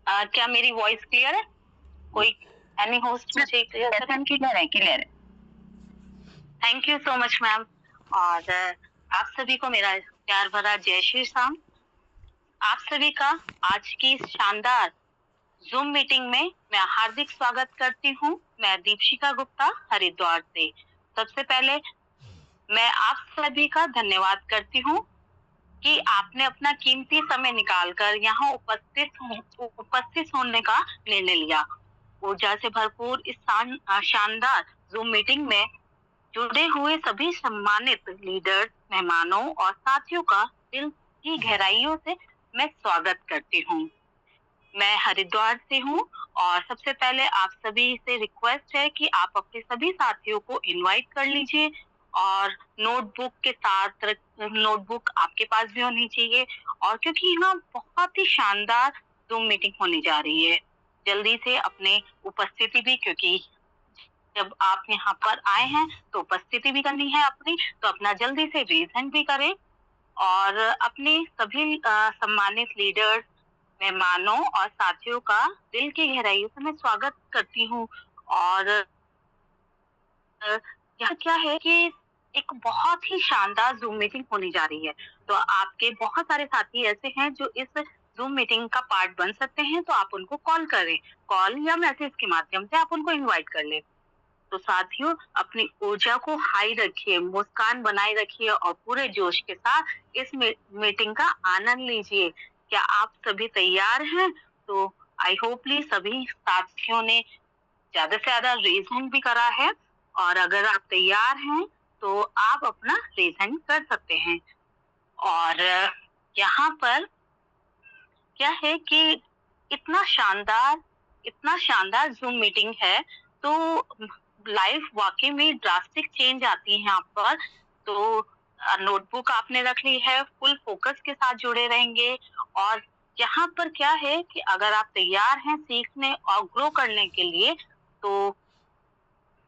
क्या मेरी voice clear है? कोई एनी होस्ट मुझे क्लियर करे? क्लियर है, क्लियर है। Thank you so much ma'am. और आप सभी को मेरा प्यार भरा जय श्री राम। आप सभी का आज की इस शानदार जूम मीटिंग में मैं हार्दिक स्वागत करती हूँ। मैं दीपशिका गुप्ता हरिद्वार से। सबसे पहले मैं आप सभी का धन्यवाद करती हूँ कि आपने अपना कीमती समय निकालकर यहाँ उपस्थित होने का निर्णय लिया। ऊर्जा से भरपूर इस शानदार जूम मीटिंग में जुड़े हुए सभी सम्मानित लीडर्स, मेहमानों और साथियों का दिल की गहराइयों से मैं स्वागत करती हूँ। मैं हरिद्वार से हूँ और सबसे पहले आप सभी से रिक्वेस्ट है कि आप अपने सभी साथियों को इनवाइट कर लीजिए और नोटबुक के साथ नोटबुक आपके पास भी होनी चाहिए। और क्योंकि यहाँ बहुत ही शानदार जूम मीटिंग होने जा रही है, जल्दी से अपने उपस्थिति भी, क्योंकि जब आप यहाँ पर आए हैं तो उपस्थिति भी करनी है अपनी, तो अपना जल्दी से रेज हैंड भी करें। और अपने सभी सम्मानित लीडर्स, मेहमानों और साथियों का दिल की गहराइयों से मैं स्वागत करती हूँ। और यहाँ क्या है कि एक बहुत ही शानदार जूम मीटिंग होने जा रही है, तो आपके बहुत सारे साथी ऐसे हैं जो इस जूम मीटिंग का पार्ट बन सकते हैं, तो आप उनको कॉल करें, कॉल या मैसेज के माध्यम से आप उनको इनवाइट कर लें। तो साथियों, अपनी ऊर्जा को हाई रखिए, मुस्कान बनाए रखिए और पूरे जोश के साथ इस मीटिंग का आनंद लीजिए। क्या आप सभी तैयार हैं? तो आई होपली सभी साथियों ने ज्यादा से ज्यादा रेज हैंड भी करा है, और अगर आप तैयार हैं तो आप अपना रेज हैंड कर सकते हैं। और यहाँ पर क्या है कि इतना शानदार जूम मीटिंग है, तो लाइफ वाकई में ड्रास्टिक चेंज आती है यहाँ पर। तो नोटबुक आपने रख ली है, फुल फोकस के साथ जुड़े रहेंगे। और यहाँ पर क्या है कि अगर आप तैयार हैं सीखने और ग्रो करने के लिए, तो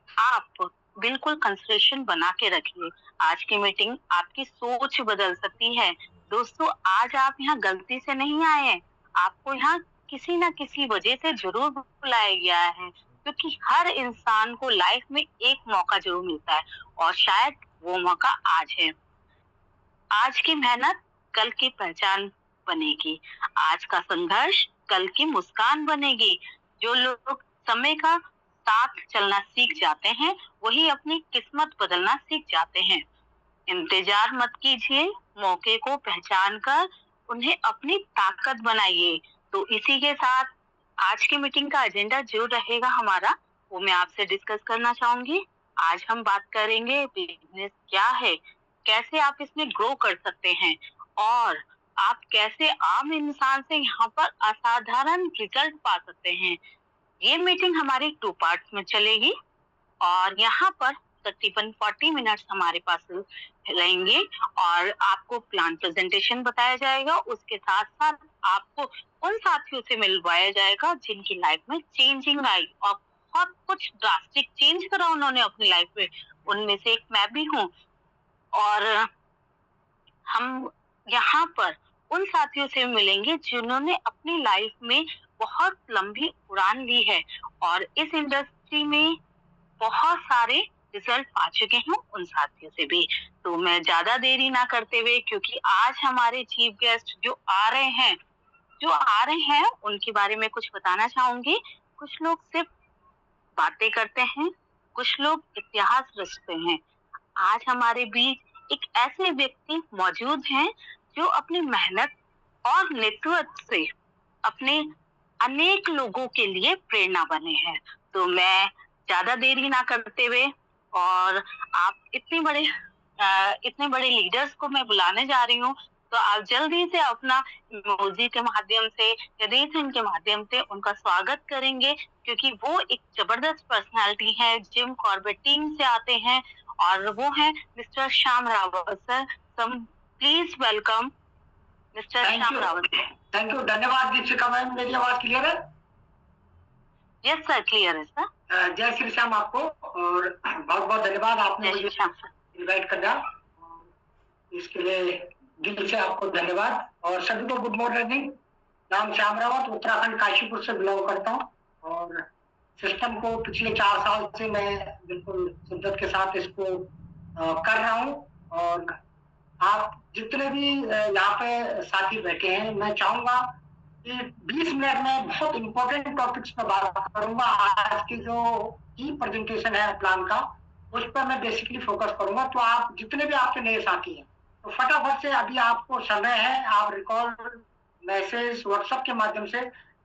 आप बिल्कुल कंसंट्रेशन बना के रखिए। आज की मीटिंग आपकी सोच बदल सकती है। दोस्तों, आज आप यहाँ गलती से नहीं आए हैं, आपको यहाँ किसी न किसी वजह से जरूर बुलाया गया है, क्योंकि हर इंसान को लाइफ में एक मौका जरूर मिलता है, और शायद वो मौका आज है। आज की मेहनत कल की पहचान बनेगी, आज का संघर्ष कल की मुस्कान बनेगी। जो लोग समय का साथ चलना सीख जाते हैं, वही अपनी किस्मत बदलना सीख जाते हैं। इंतजार मत कीजिए, मौके को पहचान कर उन्हें अपनी ताकत बनाइए। तो इसी के साथ आज की मीटिंग का एजेंडा जो रहेगा हमारा, वो मैं आपसे डिस्कस करना चाहूंगी। आज हम बात करेंगे बिजनेस क्या है, कैसे आप इसमें ग्रो कर सकते हैं, और आप कैसे आम इंसान से यहाँ पर असाधारण रिजल्ट पा सकते हैं। ये मीटिंग हमारी 2 पार्ट्स में चलेगी, और यहाँ पर तकरीबन 40 मिनट्स हमारे पास रहेंगे। और आपको प्लान प्रेजेंटेशन बताया जाएगा, उसके साथ साथ आपको उन साथियों से मिलवाया जाएगा जिनकी लाइफ में चेंजिंग आई और बहुत कुछ ड्रास्टिक चेंज करा उन्होंने अपनी लाइफ में। उनमें से एक मैं भी हूँ। और हम यहाँ पर उन साथियों से मिलेंगे जिन्होंने अपनी लाइफ में बहुत लंबी उड़ान ली है और इस इंडस्ट्री में बहुत सारे रिजल्ट पा चुके हैं उन साथियों से भी। तो मैं ज्यादा देरी ना करते हुए, क्योंकि आज हमारे चीफ गेस्ट जो आ रहे हैं उनके बारे में कुछ बताना चाहूंगी। कुछ लोग सिर्फ बातें करते हैं, कुछ लोग इतिहास रचते हैं। आज हमारे बीच एक ऐसे व्यक्ति मौजूद हैं जो अपनी मेहनत और नेतृत्व से अपने अनेक लोगों के लिए प्रेरणा बने हैं। तो मैं ज्यादा देरी ना करते हुए, और आप इतने बड़े लीडर्स को मैं बुलाने जा रही हूँ, तो आप जल्दी से अपना इमोजी के माध्यम से या रेज हैंड के माध्यम से उनका स्वागत करेंगे, क्योंकि वो एक जबरदस्त पर्सनालिटी है, जिम कॉर्बेट टीम से आते हैं, और वो है mister Shyam Rawat sir. Please welcome mister Shyam Rawat. Thank you, धन्यवाद दीपिका मैम। मेरी आवाज क्लियर है? यस सर, क्लियर है सर। जय श्री श्याम आपको, और बहुत बहुत धन्यवाद आपने मुझे इनवाइट करना, इसके लिए दिल से आपको धन्यवाद। और सभी को गुड मॉर्निंग। नाम श्याम रावत, उत्तराखंड काशीपुर से बिलोंग करता हूँ, और सिस्टम को पिछले 4 साल से मैं बिल्कुल शिद्दत के साथ इसको कर रहा हूँ। और आप जितने भी यहाँ पे साथी बैठे हैं, मैं चाहूंगा कि 20 मिनट में बहुत इंपॉर्टेंट टॉपिक्स पर बात करूंगा। आज की जो की प्रेजेंटेशन है प्लान का, उस पर मैं बेसिकली फोकस करूंगा। तो आप जितने भी आपके नए साथी हैं, तो फटाफट से अभी आपको समय है, आप रिकॉल, मैसेज, व्हाट्सएप के माध्यम से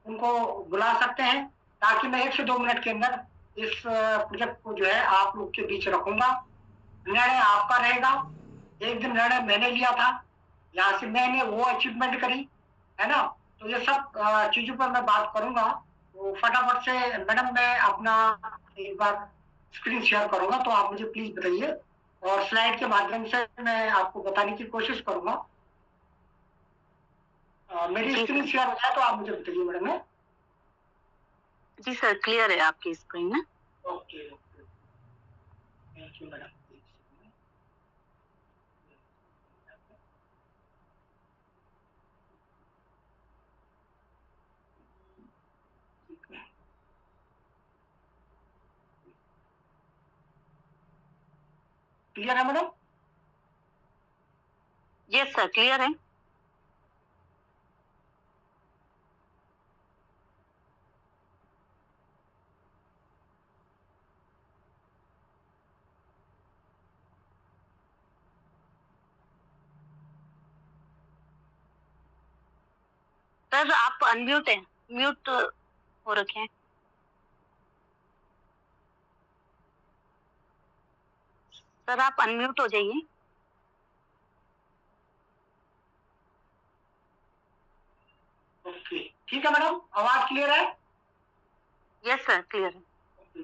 उनको बुला सकते हैं, ताकि मैं 1 से 2 मिनट के अंदर इस प्रोजेक्ट को जो है आप लोग के बीच रखूंगा। निर्णय आपका रहेगा। एक दिन निर्णय मैंने लिया था, यहाँ से मैंने वो अचीवमेंट करी, है ना। तो ये सब चीजों पर मैं बात करूंगा। तो फटाफट से मैडम मैं अपना एक बार स्क्रीन शेयर करूंगा, तो आप मुझे प्लीज बताइए, और स्लाइड के माध्यम से मैं आपको बताने की कोशिश करूंगा। मेरी स्क्रीन शेयर हो जाए तो आप मुझे बताइए मैडम। है जी सर, क्लियर है आपकी स्क्रीन ना? Okay okay, thank you madam. Clear है मैडम? यस सर, क्लियर है। सर आप अनम्यूट हैं, म्यूट हो रखे हैं। सर आप अनम्यूट हो जाइए। ओके, ठीक है मैडम, आवाज क्लियर है? यस सर, क्लियर है।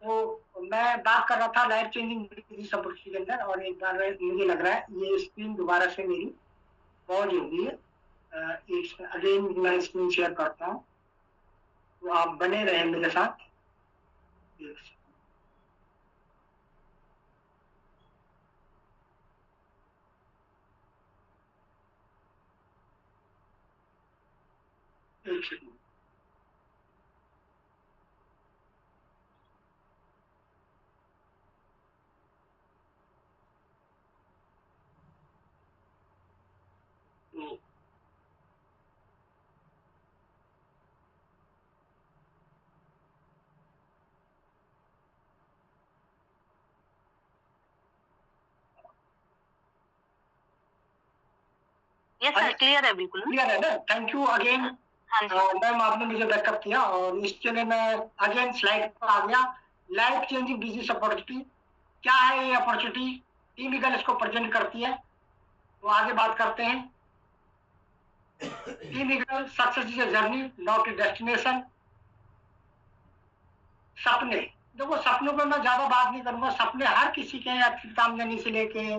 तो मैं बात कर रहा था लाइफ चेंजिंग सपोर्ट के अंदर, और एक बार मुझे लग रहा है ये स्क्रीन दोबारा से मेरी पॉज हो गई है। एक अगेन मैं स्क्रीन शेयर करता हूँ, तो आप बने रहे मेरे साथ। एक सेकंड। यस सर, क्लियर है, बिल्कुल क्लियर है ना? थैंक यू अगेन मैम, आपने मुझे बैकअप किया, और इसके लिए मैं अगेन स्लाइड पर आ गया। लाइफ चेंजिंग बिजनेस अपॉर्चुनिटी क्या है? ये अपॉर्चुनिटी टीम ईगल इसको प्रेजेंट करती है। तो आगे बात करते हैं। Team eagle success is a journey not a destination. सपने, देखो सपनों पे मैं ज्यादा बात नहीं करूंगा। सपने हर किसी के हैं, अच्छी आमदनी से लेके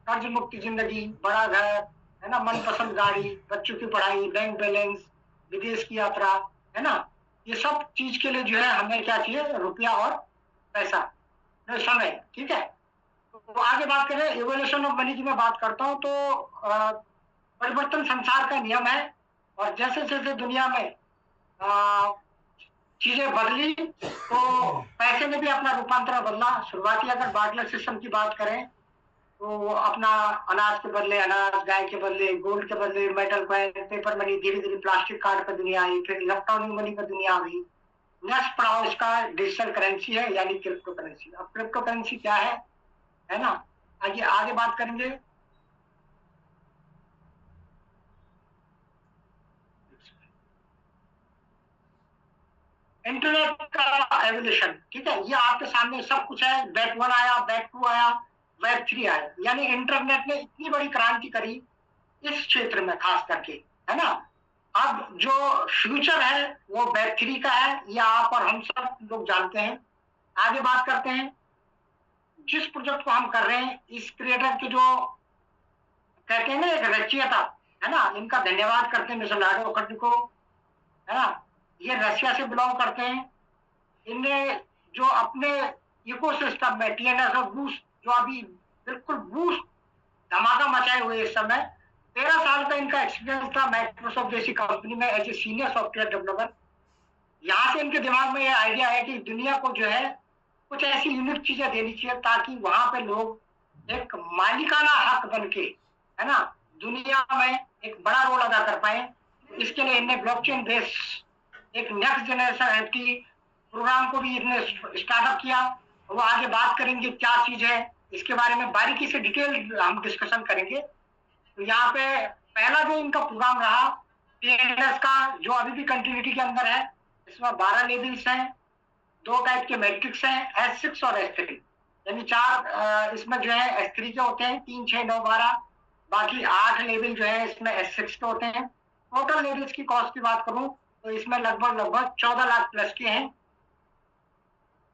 कर्ज मुक्त जिंदगी, बड़ा घर, है ना, मनपसंद गाड़ी, बच्चों की पढ़ाई, बैंक बैलेंस, विदेश की यात्रा, है ना। ये सब चीज के लिए जो है हमें क्या चाहिए? रुपया और पैसा, समय, ठीक है। तो आगे बात करें इवोल्यूशन ऑफ मनी की मैं बात करता हूँ। तो परिवर्तन संसार का नियम है, और जैसे जैसे दुनिया में चीजें बदली, तो पैसे ने भी अपना रूपांतरण बदला। शुरुआती अगर बार्टर सिस्टम की बात करें, तो अपना अनाज के बदले अनाज, गाय के बदले गोल्ड, के बदले मेटल कॉइन, पेपर मनी, धीरे धीरे प्लास्टिक कार्ड पर दुनिया आई, फिर इलेक्ट्रॉनिक मनी पर दुनिया आ गई। नेक्स्ट पड़ाव इसका डिजिटल करेंसी है, यानी क्रिप्टो करेंसी। अब क्रिप्टो करेंसी क्या है ना, आगे आगे बात करेंगे। इंटरनेट का एवोल्यूशन, ठीक है, ये आपके सामने सब कुछ है। वेब 1 आया, वेब 2 आया, वेब 3 आया, यानी इंटरनेट ने इतनी बड़ी क्रांति करी इस क्षेत्र में खास करके, है ना। अब जो फ्यूचर है वो वेब 3 का है, ये आप और हम सब लोग जानते हैं। आगे बात करते हैं। जिस प्रोजेक्ट को हम कर रहे हैं, इस क्रिएटर के जो कहते हैं ना एक रचयिता, है ना, इनका धन्यवाद करते हैं मिस्टर लाडो खट्टी को, है ना। ये रशिया से बिलोंग करते हैं। इनने जो अपने इकोसिस्टम में टीएनएस और बूस्ट, जो अभी बिल्कुल बूस्ट धमाका मचाए हुए इस समय, 13 साल का इनका एक्सपीरियंस था माइक्रोसॉफ्ट जैसी कंपनी में as a senior software developer. यहाँ से इनके दिमाग में ये आइडिया है कि दुनिया को जो है कुछ ऐसी यूनिक चीजें देनी चाहिए ताकि वहां पे लोग एक मालिकाना हक बन के, है ना, दुनिया में एक बड़ा रोल अदा कर पाए। इसके लिए इनने ब्लॉकचेन बेस एक नेक्स्ट जनरेशन एफटी प्रोग्राम को भी इन्होंने स्टार्टअप किया। वो आगे बात करेंगे क्या चीज है, इसके बारे में बारीकी से डिटेल हम डिस्कशन करेंगे। तो यहाँ पे पहला जो इनका प्रोग्राम रहा टीएनएस का, जो अभी भी कंटिन्यूटी के अंदर है, इसमें 12 लेवल्स हैं, 2 टाइप के मैट्रिक्स हैं, S6 और S3, यानी 4 इसमें जो है S3 के होते हैं, 3, 6, 9, 12, बाकी 8 लेवल जो है इसमें S6 के होते हैं। टोटल लेवल्स की कॉस्ट की बात करूं तो इसमें लगभग 14 लाख प्लस के हैं।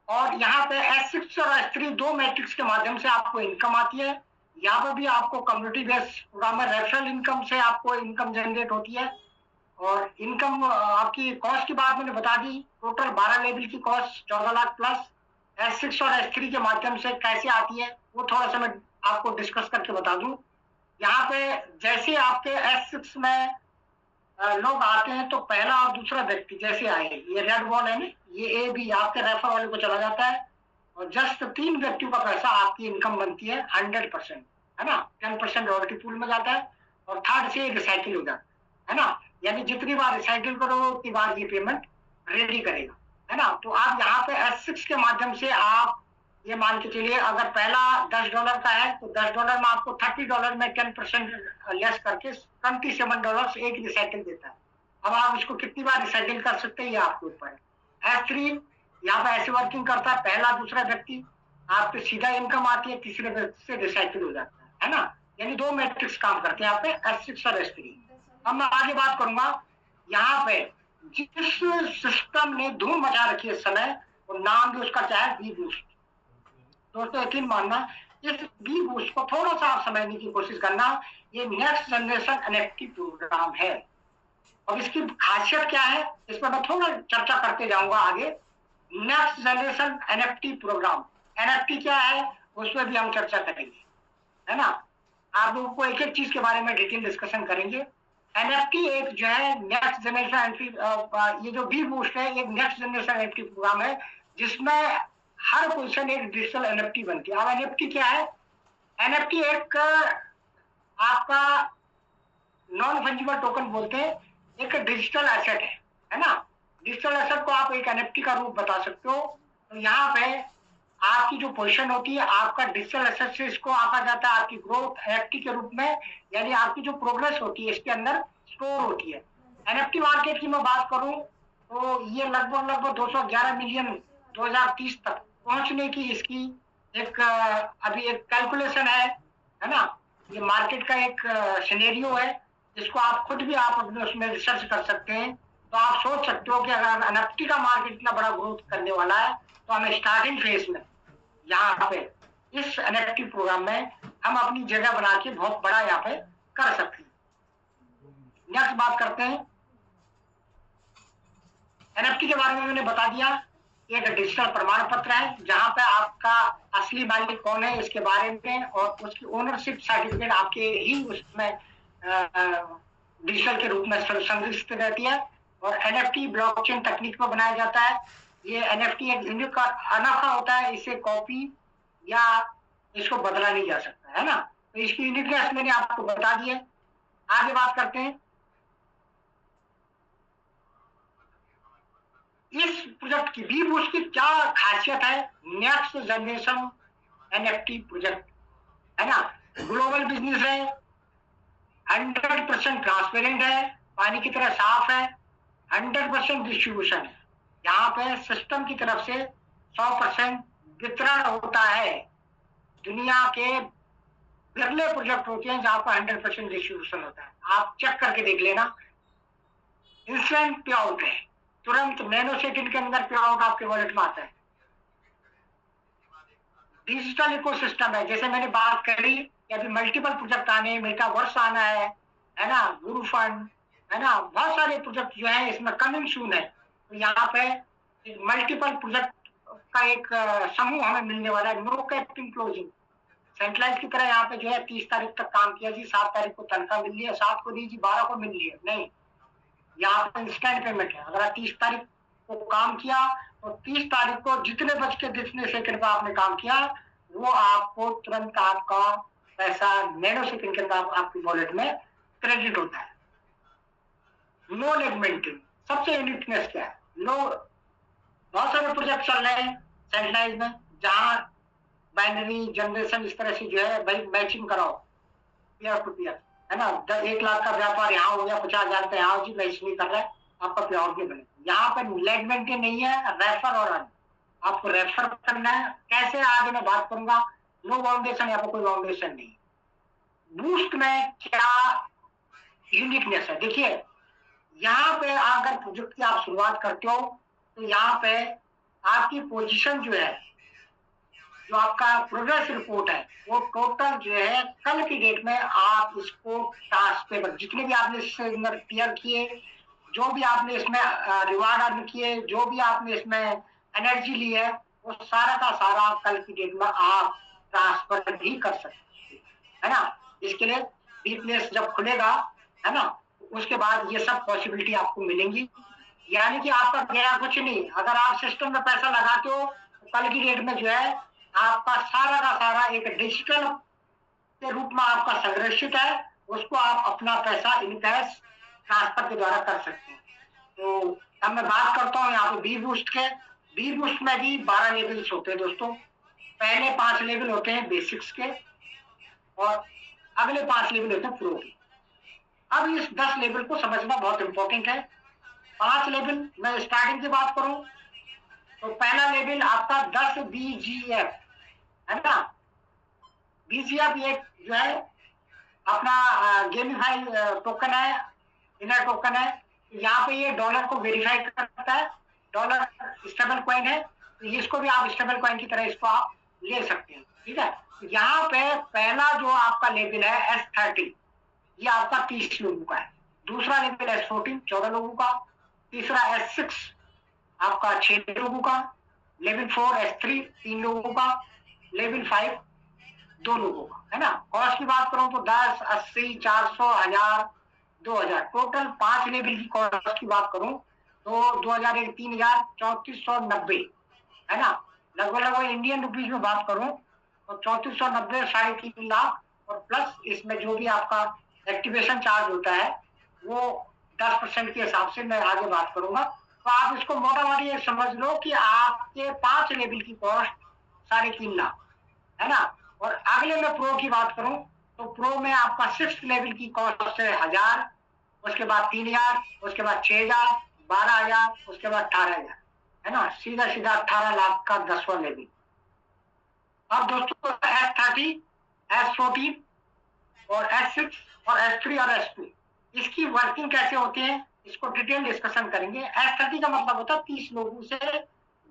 और यहाँ पे S6 और S3 दो मैट्रिक्स के माध्यम से आपको इनकम आती है। यहाँ पर भी आपको कम्युनिटी बेस्ड प्रोग्राम में रेफरल इनकम से आपको इनकम जनरेट होती है। और इनकम आपकी कॉस्ट की बात मैंने बता दी, टोटल 12 लेवल की कॉस्ट 14 लाख प्लस। S6 और S3 के माध्यम से कैसे आती है वो थोड़ा सा मैं आपको डिस्कस करके बता दूं। यहाँ पे जैसे आपके S6 में लोग आते हैं तो पहला और दूसरा व्यक्ति जैसे आए, ये रेड बॉल है ना, ये ए बी आपके रेफर वाले को चला जाता है और जस्ट 3 व्यक्तियों का पैसा आपकी इनकम बनती है 100%, है ना। 10% रॉयल्टी पूल में जाता है और थर्ड से रिसाइकिल हो जाता है ना, यानी जितनी बार रिसाइकिल करो उतनी बार ये पेमेंट रेडी करेगा, है ना। तो आप यहाँ पे S6 के माध्यम से आप ये मान के चलिए अगर पहला $10 का है तो $10 में आपको $30 में 10% लेस करके $27 एक रिसाइकिल देता है। अब आप इसको कितनी बार रिसाइकिल कर सकते हैं ये आपके ऊपर है। S3 यहाँ पे ऐसे वर्किंग करता है, पहला दूसरा व्यक्ति आपको सीधा इनकम आती है, तीसरे व्यक्ति से रिसाइकिल हो जाता है ना, यानी 2 मैट्रिक्स काम करते हैं यहाँ पे S6 और S3। अब मैं आगे बात करूंगा यहाँ पे जिस सिस्टम ने धूम मचा रखी है इस समय, और नाम भी उसका क्या है, वी बूस्ट। दोस्तों यकीन मानना, इस वी बूस्ट को थोड़ा सा आप समझने की कोशिश करना। ये नेक्स्ट जनरेशन एनएफटी प्रोग्राम है और इसकी खासियत क्या है इस पर मैं थोड़ा चर्चा करते जाऊंगा आगे। Next generation NFT program, NFT क्या है उसमें भी हम चर्चा करेंगे, है ना। आप लोगों को एक एक चीज के बारे में डिटेल डिस्कशन करेंगे। एनएफटी एक जो है नेक्स्ट जनरेशन एनएफटी, ये जो वी बूस्ट है एक नेक्स्ट जनरेशन एनएफटी प्रोग्राम है जिसमें हर पोजीशन एक डिजिटल एनएफटी बनती है। अब एनएफटी क्या है, एनएफटी एक आपका नॉन फंजिबल टोकन बोलते हैं, एक डिजिटल एसेट है ना। डिजिटल एसेट को आप एक एनएफटी का रूप बता सकते हो। तो यहाँ पे आपकी जो पोजीशन होती है आपका डिजिटल एसेट से इसको आंका जाता है आपकी ग्रोथ एनएफटी के रूप में, यानी आपकी जो प्रोग्रेस होती है इसके अंदर स्टोर होती है। एनएफटी मार्केट की मैं बात करूं तो ये लगभग 211 मिलियन 2030 तक पहुंचने की इसकी एक अभी एक कैलकुलेशन है ना। ये मार्केट का एक सिनेरियो है, इसको आप खुद भी आप अपने उसमें रिसर्च कर सकते हैं। तो आप सोच सकते हो कि अगर एनएफटी का मार्केट इतना बड़ा ग्रोथ करने वाला है तो हमें स्टार्टिंग फेज में यहाँ पे इस एनएफटी प्रोग्राम में हम अपनी जगह बना के बहुत बड़ा यहाँ पे कर सकते हैं। नेक्स्ट बात करते हैं, एनएफटी के बारे में मैंने बता दिया, एक डिजिटल प्रमाण पत्र है जहां पे आपका असली मालिक कौन है इसके बारे में और उसकी ओनरशिप सर्टिफिकेट आपके ही उसमें डिजिटल के रूप में संग्रहित रहती है। और एनएफटी ब्लॉकचेन तकनीक में बनाया जाता है। ये एनएफटी एक यूनिक अनोखा होता है, इसे कॉपी या इसको बदला नहीं जा सकता, है ना। तो इसकी यूनिकनेस मैंने आपको बता दी है। आगे बात करते हैं, इस प्रोजेक्ट की भी उसकी क्या खासियत है। नेक्स्ट जनरेशन एनएफटी प्रोजेक्ट है ना, ग्लोबल बिजनेस है, 100% ट्रांसपेरेंट है, पानी की तरह साफ है, 100% डिस्ट्रीब्यूशन है। यहाँ पे सिस्टम की तरफ से 100% वितरण होता है। दुनिया के बिरले प्रोजेक्ट होते हैं जहाँ पर 100% डिस्ट्रीब्यूशन होता है। आप चेक करके देख लेना, इंस्टेंट पे आउट है, तुरंत नैनो सेकंड के अंदर पे आउट आपके वॉलेट में आता है। डिजिटल इकोसिस्टम है, जैसे मैंने बात करी कि अभी मल्टीपल प्रोजेक्ट आने, मेटावर्स आना है ना, गुरु फंड है ना, बहुत सारे प्रोजेक्ट जो है इसमें कमिंग सून है। तो यहाँ पे मल्टीपल प्रोजेक्ट का एक समूह हमें मिलने वाला है। नो कैपिंग क्लोजिंग, सेंट्रलाइज की तरह यहाँ पे जो है 30 तारीख तक काम किया जी, 7 तारीख को तनख्वाह मिल लिया, 7 को दी जी, 12 को मिल लिया, नहीं, यहाँ पे इंस्टेंट पेमेंट है। अगर आप 30 तारीख को काम किया तो 30 तारीख को जितने बज के जितने सेकंड पर आपने काम किया वो आपको तुरंत आपका पैसा नैनो सेकंड के अंदर आपकी वॉलेट में क्रेडिट होता है। नो लेग मेंटेन, सबसे यूनिकनेस क्या है, लो बहुत सारे प्रोजेक्ट चल रहे हैं सेंट्रलाइज में जहां बाइनरी जनरेशन इस तरह से जो है भाई मैचिंग कराओ पीयर टू पीयर, है ना, 1 लाख का व्यापार यहाँ हो गया 50,000 का यहाँ जी मैच नहीं कर रहा है, आपका प्योर के बने। यहाँ पे लेग मेंटेन नहीं है, रेफर और अर्न, आपको रेफर करना है। कैसे आगे मैं बात करूंगा, नो फाउंडेशन, यहाँ पर कोई फाउंडेशन नहीं। बूस्ट में क्या यूनिकनेस है, देखिए यहाँ पे अगर प्रोजेक्ट की आप शुरुआत करते हो तो यहाँ पे आपकी पोजीशन जो है, जो आपका प्रोग्रेस रिपोर्ट है, वो टोटल जो है कल की डेट में आप इसको टास्क पेपर जितने भी आपने इससे क्लियर किए, जो भी आपने इसमें रिवार्ड अर्न किए, जो भी आपने इसमें एनर्जी ली है, वो सारा का सारा कल की डेट में आप ट्रांसफर भी कर सकते हैं, है ना। इसके लिए बी प्लेस जब खुलेगा, है ना, उसके बाद ये सब पॉसिबिलिटी आपको मिलेंगी। यानी कि आपका गया कुछ नहीं, अगर आप सिस्टम में पैसा लगाते हो तो कल की डेट में जो है आपका सारा का सारा एक डिजिटल के रूप में आपका संरक्षित है, उसको आप अपना पैसा इन कैश ट्रांसफर के द्वारा कर सकते हैं। तो अब मैं बात करता हूँ यहाँ पे बी बूस्ट के। बी बूस्ट में भी 12 लेवल्स होते हैं दोस्तों। पहले 5 लेवल होते हैं बेसिक्स के और अगले 5 लेवल होते हैं प्रो के। अब इस 10 लेवल को समझना बहुत इंपॉर्टेंट है। 5 लेवल मैं स्टार्टिंग की बात करूं तो पहला लेवल आपका 10 BGF है ना। BGF ये जो है अपना गेमिफाई टोकन है, इनर टोकन है। यहाँ पे ये डॉलर को वेरीफाई करता है, डॉलर स्टेबल कॉइन है, तो इसको भी आप स्टेबल कॉइन की तरह इसको आप ले सकते हैं, ठीक है। यहाँ पे पहला जो आपका लेवल है S30, ये आपका 30 लोगों का है। दूसरा लेवल S14 14 लोगों का। तीसरा S6 आपका 6 लोगों का। लेवल 4 S3 3 लोगों का। लेवल 5 2 लोगों का, है ना। कॉस्ट की बात करूं तो 10, 80, 400, 1000, 2000, टोटल 5 लेवल की कॉस्ट की बात करूं तो 2000, 3000, 3490, है ना। लगभग इंडियन रुपीज में बात करूं तो 3490, 3.5 लाख, और प्लस इसमें जो भी आपका एक्टिवेशन चार्ज होता है वो 10% के हिसाब से मैं आगे बात करूंगा। तो आप इसको मोटा मोटी ये समझ लो कि आपके 5 लेवल की कॉस्ट 3.5 लाख, है ना। और अगले में प्रो की बात करूं तो प्रो में आपका 6th लेवल की कॉस्ट है 1000, उसके बाद 3000, उसके बाद 6000, 12000, उसके बाद 18000, है ना। सीधा सीधा 18 लाख का 10वां लेवल। अब दोस्तों S30, S14 और S6 और S3 और S2 इसकी वर्किंग कैसे होती है इसको डिटेल डिस्कशन करेंगे। S30 का मतलब होता है 30 लोगों से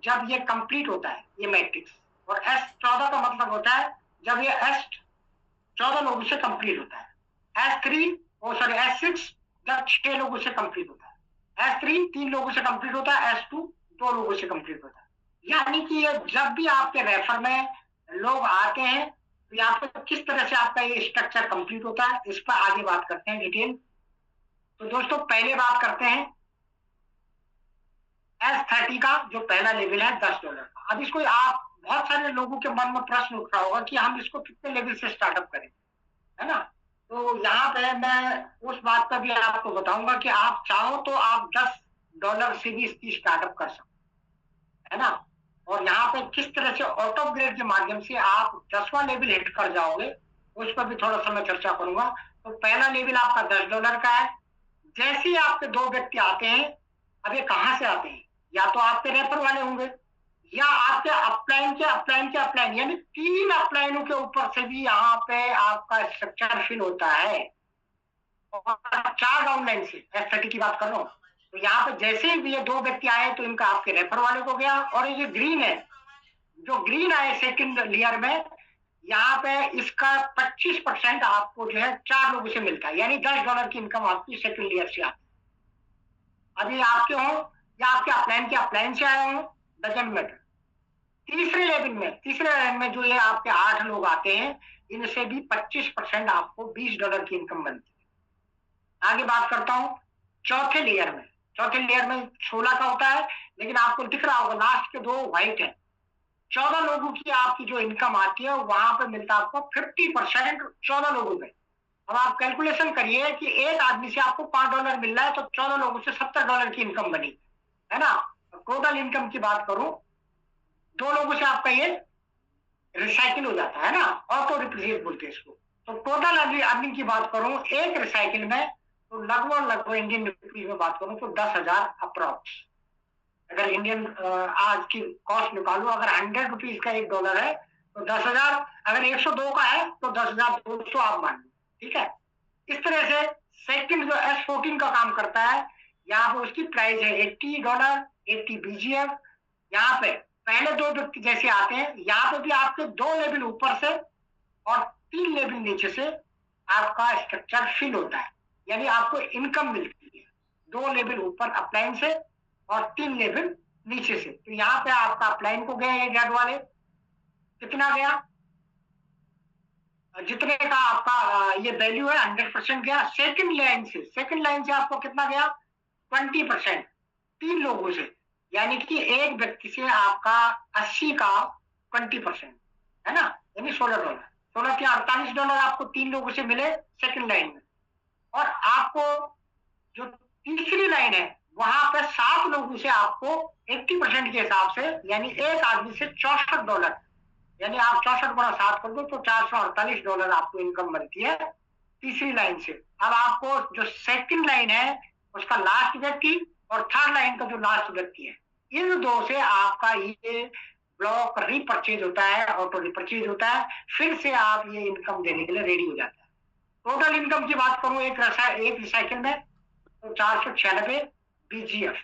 जब ये कंप्लीट होता है ये मैट्रिक्स, और S14 का मतलब होता है जब ये S14 लोगों से कंप्लीट होता है। S6 जब 6 लोगों से कंप्लीट होता है। S3 3 लोगों से कंप्लीट होता है। S2 2 लोगों से कंप्लीट होता है। यानी कि ये जब भी आपके रेफर में लोग आते हैं तो यहाँ पे किस तरह से आपका ये स्ट्रक्चर कंप्लीट होता है इस पर आगे बात करते हैं डिटेल। तो दोस्तों पहले बात करते हैं S30 का जो पहला लेवल है $10 का। अब इसको आप बहुत सारे लोगों के मन में प्रश्न उठ रहा होगा कि हम इसको कितने लेवल से स्टार्टअप करें, है ना। तो यहाँ पे मैं उस बात पर भी आपको बताऊंगा कि आप चाहो तो आप $10 से भी इसकी स्टार्टअप कर सकते, है ना। और यहाँ पे किस तरह से ऑटो अपग्रेड के माध्यम से आप 10वां लेवल हिट कर जाओगे उस पर भी थोड़ा सा मैं चर्चा करूंगा। तो पहला लेवल आपका $10 का है। जैसे ही आपके 2 व्यक्ति आते हैं, अब ये कहाँ से आते हैं, या तो आपके रेफर वाले होंगे या आपके अपलाइन यानी 3 अपलाइनों के ऊपर से भी यहाँ पे आपका स्ट्रक्चर फिल होता है, और 4 डाउनलाइन से S30 की बात कर रहा हूँ। तो यहाँ पे जैसे ही ये 2 व्यक्ति आए तो इनका आपके रेफर वाले को गया, और ये ग्रीन है जो ग्रीन आए सेकंड लेयर में, यहाँ पे इसका 25% आपको जो है 4 लोगों से मिलता है, यानी $10 की इनकम आपकी सेकंड लेयर से आती है। अभी आपके हो या आपके अपलाइन से आए हो, डजंट मैटर। तीसरे लेवल में जो ये आपके 8 लोग आते हैं, इनसे भी 25% आपको $20 की इनकम बनती है। आगे बात करता हूं चौथे लेयर में। चौथे लेयर में 16 का होता है, लेकिन आपको दिख रहा होगा लास्ट के 2 व्हाइट है। 14 लोगों की आपकी जो इनकम आती है वहां पे मिलता है आपको 50% 14 लोगों में। अब आप कैलकुलेशन करिए कि एक आदमी से आपको $5 मिल रहा है, तो 14 लोगों से $70 की इनकम बनी, है ना। टोटल इनकम की बात करूं, 2 लोगों से आपका ये रिसाइकिल हो जाता है ना, ऑटो रिप्रेजेंट बोलते हैं इसको। तो टोटल अर्निंग की बात करूं एक रिसाइकिल में, तो लगभग इंडियन रुपीज में बात करूं तो 10,000 अप्रॉक्स। अगर इंडियन आज की कॉस्ट निकालू, अगर 100 रुपीज का $1 है तो 10,000, अगर 102 का है तो 10,200 आप मान लो, ठीक है। इस तरह से सेकंड जो S14 का काम करता है, यहाँ पे उसकी प्राइस है $80, 80 BGF। यहाँ पे पहले 2 व्यक्ति जैसे आते हैं, यहाँ पे भी आपके 2 लेवल ऊपर से और 3 लेवल नीचे से आपका स्ट्रक्चर फिल होता है, यानी आपको इनकम मिलती है 2 लेवल ऊपर अपलाइन से और 3 लेवल नीचे से। तो यहाँ पे आपका अपलाइन को गया ये रेड वाले, कितना गया, जितने का आपका ये वैल्यू है 100% गया। सेकंड लाइन से आपको कितना गया, 20%, 3 लोगों से, यानी कि एक व्यक्ति से आपका 80 का 20%, है ना, यानी $16। 16 के $48 आपको 3 लोगों से मिले सेकंड लाइन में। और आपको जो तीसरी लाइन है वहां पर 7 लोगों से आपको 80% के हिसाब से, यानी एक आदमी से $64, यानी आप 64 गुणा 7 कर दो तो $448 आपको इनकम बनती है तीसरी लाइन से। अब आपको जो सेकंड लाइन है उसका लास्ट व्यक्ति और थर्ड लाइन का जो लास्ट व्यक्ति है, इन 2 से आपका ये ब्लॉक रिपर्चेज होता है, ऑटो रिपर्चेज होता है, फिर से आप ये इनकम देने के लिए रेडी हो जाता है। टोटल इनकम की बात करूं एक रिसाइकिल में तो 496 BGF,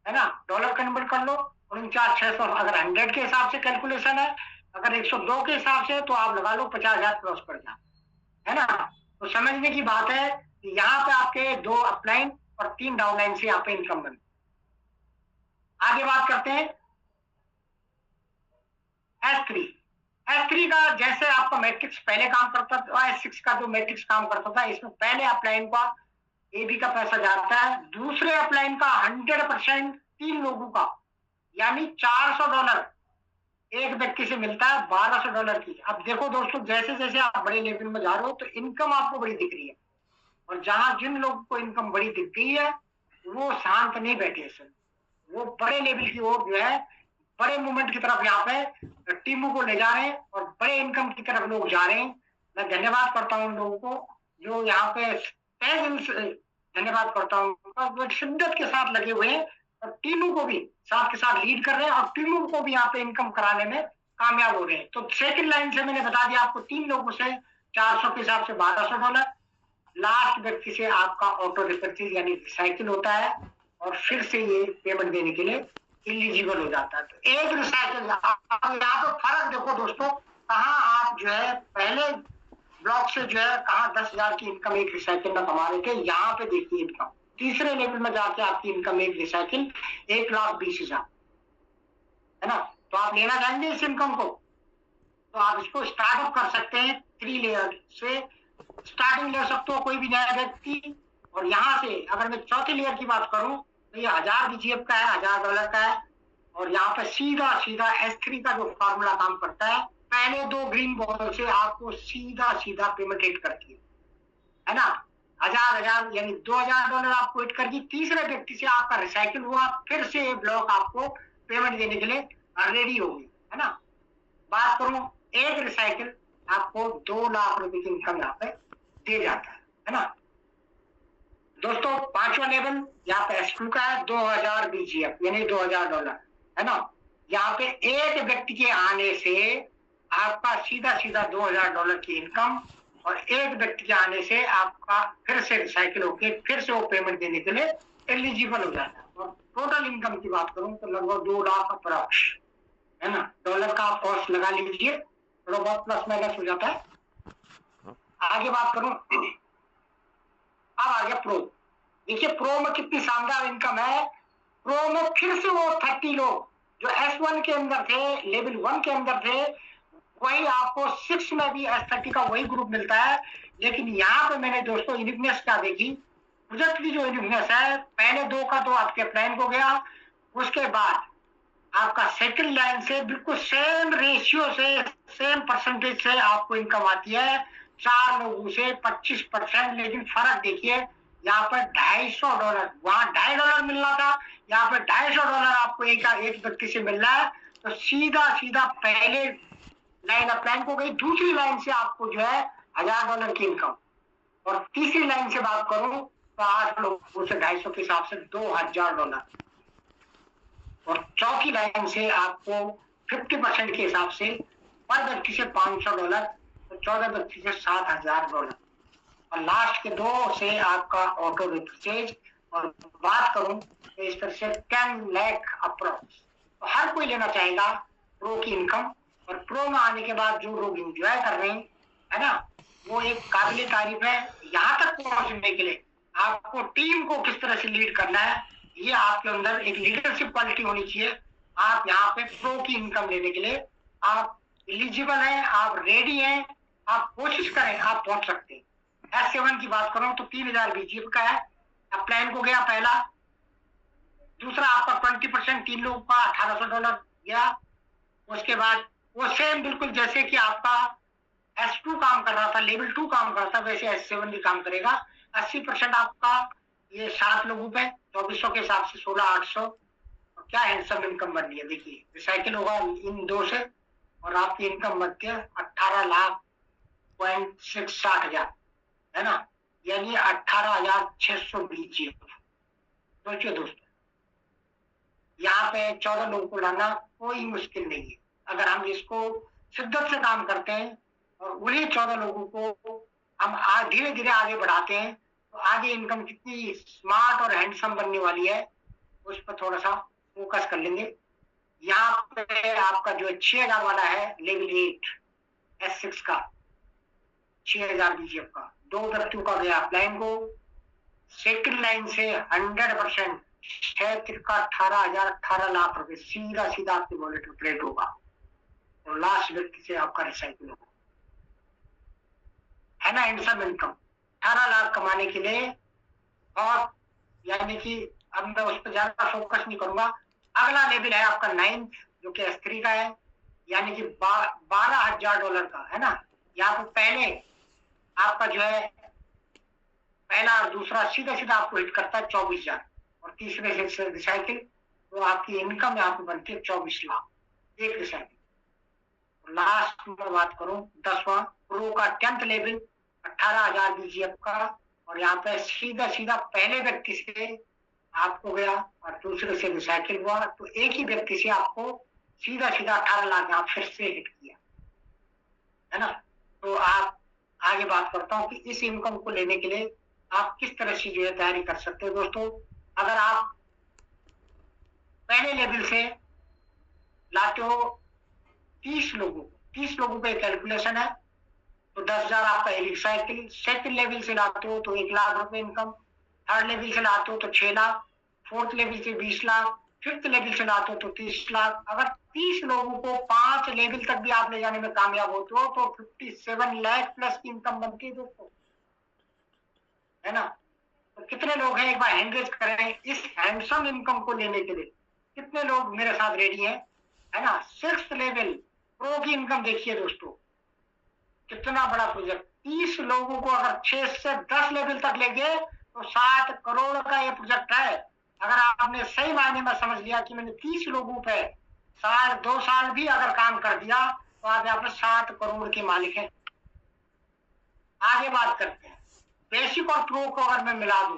है ना। डॉलर कन्वर्ट कर लो, 49,600 अगर 100 के हिसाब से कैलकुलेशन है, अगर 102 के हिसाब से तो आप लगा लो 50,000 क्रॉस कर जाए, है ना। तो समझने की बात है कि यहाँ पे आपके 2 अपलाइन और 3 डाउनलाइन से यहाँ पे इनकम बनती। आगे बात करते हैं S3 का। जैसे आपका मैट्रिक्स पहले काम करता था, S6 का जो मैट्रिक्स काम करता था, इसमें पहले अपलाइन का AB का पैसा जाता है, दूसरे अपलाइन का 100% 3 लोगों का, यानी $400 एक व्यक्ति से मिलता है, $1,200 की। अब देखो दोस्तों, जैसे जैसे आप बड़े लेवल में जा रहे हो तो इनकम आपको बड़ी दिख रही है, और जहां जिन लोगों को इनकम बड़ी दिख गई है वो शांत नहीं बैठे सर, वो बड़े लेवल की ओर जो है, बड़े मूवमेंट की तरफ यहाँ पे टीमों को ले जा रहे हैं और बड़े इनकम की तरफ लोग जा रहे हैं। मैं धन्यवाद करता हूँ उन लोगों को जो यहाँ पे तहे दिल से धन्यवाद करता हूँ, शिद्दत के साथ लगे हुए हैं और टीमों को भी साथ के साथ लीड कर रहे हैं और टीमों को भी यहाँ पे इनकम कराने में कामयाब हो रहे हैं। तो सेकंड लाइन से मैंने बता दिया आपको, 3 लोगों से 400 के हिसाब से $1,200, लास्ट व्यक्ति से आपका ऑटो रिपर्चेज यानी रिसाइकिल होता है और फिर से ये पेमेंट देने के लिए एलिजिबल हो जाता है। तो एक रिसाइकिल, यहाँ पे फर्क देखो दोस्तों, कहाँ आप जो है पहले ब्लॉक से जो है कहाँ 10,000 की इनकम एक रिसाइकिल में कमा रहे थे, यहाँ पे देखिए इनकम तीसरे लेवल में जाके आपकी इनकम एक रिसाइकिल 1,20,000, है ना। तो आप लेना चाहेंगे इस इनकम को, तो आप इसको स्टार्टअप कर सकते हैं 3 लेयर से स्टार्टिंग ले सकते हो कोई भी नया व्यक्ति। और यहाँ से अगर मैं चौथे लेयर की बात करूं तो ये 1000 BGF का है, $1,000 का है। और यहाँ पे सीधा S3 का जो फॉर्मूला काम करता है, पहले 2 ग्रीन बॉल से आपको सीधा पेमेंट हिट करती है ना। 1000 यानी $2,000 आपको हिट करती, तीसरे व्यक्ति से आपका रिसाइकिल हुआ, फिर से ब्लॉक आपको पेमेंट देने के लिए रेडी होगी, है ना। बात करूं एक रिसाइकिल आपको 2 लाख रुपए की इनकम यहाँ पे दे जाता है ना। दोस्तों 5वां लेवल यहाँ पे S2 का है, 2000 BGF यानी $2,000, है ना। यहाँ पे एक व्यक्ति के आने से आपका सीधा $2,000 की इनकम, और एक व्यक्ति के आने से आपका फिर से रिसाइकिल होके फिर से वो पेमेंट देने के लिए एलिजिबल हो जाता है। और टोटल इनकम की बात करूं तो लगभग 2 लाख अप्रॉक्स, है ना। डॉलर का आप कॉस्ट लगा लीजिए, थोड़ा बहुत प्लस माइनस हो जाता है। आगे बात करूं, अब आ गया प्रो। देखिए प्रो में कितनी शानदार इनकम है। प्रो में फिर से वो 30 लोग जो S1 के अंदर थे, लेवल 1 के अंदर थे, वही आपको 6 में भी S30 का वही ग्रुप मिलता है। लेकिन यहाँ पे मैंने दोस्तों यूनिकनेस क्या देखी, प्रोजेक्ट की जो यूनिकनेस है, पहले 2 का तो आपके प्लान को गया, उसके बाद आपका सेकंड लाइन से बिल्कुल सेम रेशियो से, सेम परसेंटेज से आपको इनकम आती है, 4 लोगों से 25%। लेकिन फर्क देखिए, यहाँ पर $250, वहां $2.5 मिल रहा था, यहाँ पे $250 आपको एक व्यक्ति से मिल रहा है। तो सीधा सीधा पहले लाइन अप्लाइन को गई, दूसरी लाइन से आपको जो है $1000 की इनकम, और तीसरी लाइन से बात करूं तो 8 लोगों से 250 के हिसाब से $2000, और चौथी लाइन से आपको 50% के हिसाब से पर व्यक्ति से $500, तो 14 व्यक्ति से $7000, और लास्ट के 2 से आपका ऑटो रिपरचेज। और बात करूं तो इस तरह से 10 लाख अप्रोक्स, तो हर कोई लेना चाहेगा प्रो की इनकम। और प्रो में आने के बाद जो लोग एंजॉय कर रहे हैं, है ना, वो एक काबिल तारीफ है। यहाँ तक पहुंचने के लिए आपको टीम को किस तरह से लीड करना है, ये आपके अंदर एक लीडरशिप क्वालिटी होनी चाहिए। आप यहाँ पे प्रो की इनकम लेने के लिए आप एलिजिबल हैं, आप रेडी हैं, आप कोशिश करें, आप पहुंच सकते हैं। S7 की बात करूं तो 3000 BGF का है। अब प्लान को गया पहला, दूसरा आपका 20%, 3 लोगों का $1800 गया। उसके बाद वो सेम बिल्कुल जैसे कि आपका S2 काम कर रहा था, लेवल 2 काम कर रहा था, वैसे S7 भी काम करेगा। 80% आपका ये 7 लोगों पे 2400 के हिसाब से 16800। क्या हैंडसम इनकम बन रही है, देखिए रिसाइकिल होगा इन 2 से, और आपकी इनकम बनती है 18,60,000, है ना, यानी 18,600 BGF। सोचिए दोस्तों, यहाँ पे 14 लोगों को लाना कोई मुश्किल नहीं है। अगर हम इसको शिद्दत से काम करते हैं और उन्हीं 14 लोगों को हम धीरे धीरे आगे बढ़ाते हैं, तो आगे इनकम कितनी स्मार्ट और हैंडसम बनने वाली है, उस पर थोड़ा सा फोकस कर लेंगे। यहाँ पे आपका जो 6000 वाला है लेवल 8 S6 का 6000 BGF का, 2 व्यक्तियों का गया लाइन को। सेकंड लाइन से 100% 18 लाख रुपए सीधा सीधा आपके वॉलेट में क्रेडिट होगा, और लास्ट व्यक्ति से आपका रिसाइकिल होगा, है ना। इनसम इनकम 18 लाख कमाने के लिए, और यानी कि अब मैं उस पर ज्यादा फोकस नहीं करूंगा। अगला लेवल है आपका 9th, जो कि S3 का है, यानी कि $12,000 का, है ना। यहाँ पर पहले आपका जो है पहला और दूसरा सीधा सीधा आपको हिट करता है 24,000, और तीसरे से रिसाइकिल, तो आपकी इनकम यहाँ पे बनती है 24 लाख एक रिसाइकिल। लास्ट में बात करूं 10वां प्रो का 10th लेवल 18,000 BGF का, और यहाँ पे सीधा सीधा पहले व्यक्ति से आपको गया और दूसरे से रिसाइकिल हुआ, तो एक ही व्यक्ति से आपको सीधा सीधा 18 लाख यहाँ फिर से हिट किया, है ना। तो आप आगे बात करता हूँ कि इस इनकम को लेने के लिए आप किस तरह से जो है तैयारी कर सकते हो दोस्तों। अगर आप पहले लेवल से लाते हो 30 लोगों पे कैलकुलेशन है, तो 10,000 आपका रिसाइकिल। सेकंड लेवल से लाते हो तो 1 लाख रुपए इनकम, थर्ड लेवल से लाते हो तो 6 लाख, फोर्थ लेवल से 20 लाख, फिफ्थ लेवल से लाते हो तो 30 लाख। अगर 30 लोगों को 5 लेवल तक भी आप ले जाने में कामयाब होते हो तो 57 लाख प्लस की इनकम बनती है दोस्तों, है ना। तो कितने लोग हैं, एक बार हैंड रेज करें इस हैंडसम इनकम को लेने के लिए, कितने लोग मेरे साथ रेडी हैं, है ना। 6th लेवल प्रो की इनकम देखिए दोस्तों, कितना बड़ा प्रोजेक्ट। 30 लोगों को अगर 6 से 10 लेवल तक ले गए तो 7 करोड़ का ये प्रोजेक्ट है। अगर आपने सही मायने में समझ लिया कि मैंने 30 लोगों पे 2 साल भी अगर काम कर दिया तो आप यहाँ पे 7 करोड़ के मालिक हैं। आगे बात करते हैं, बेसिक और प्रो को अगर मैं मिला दूं,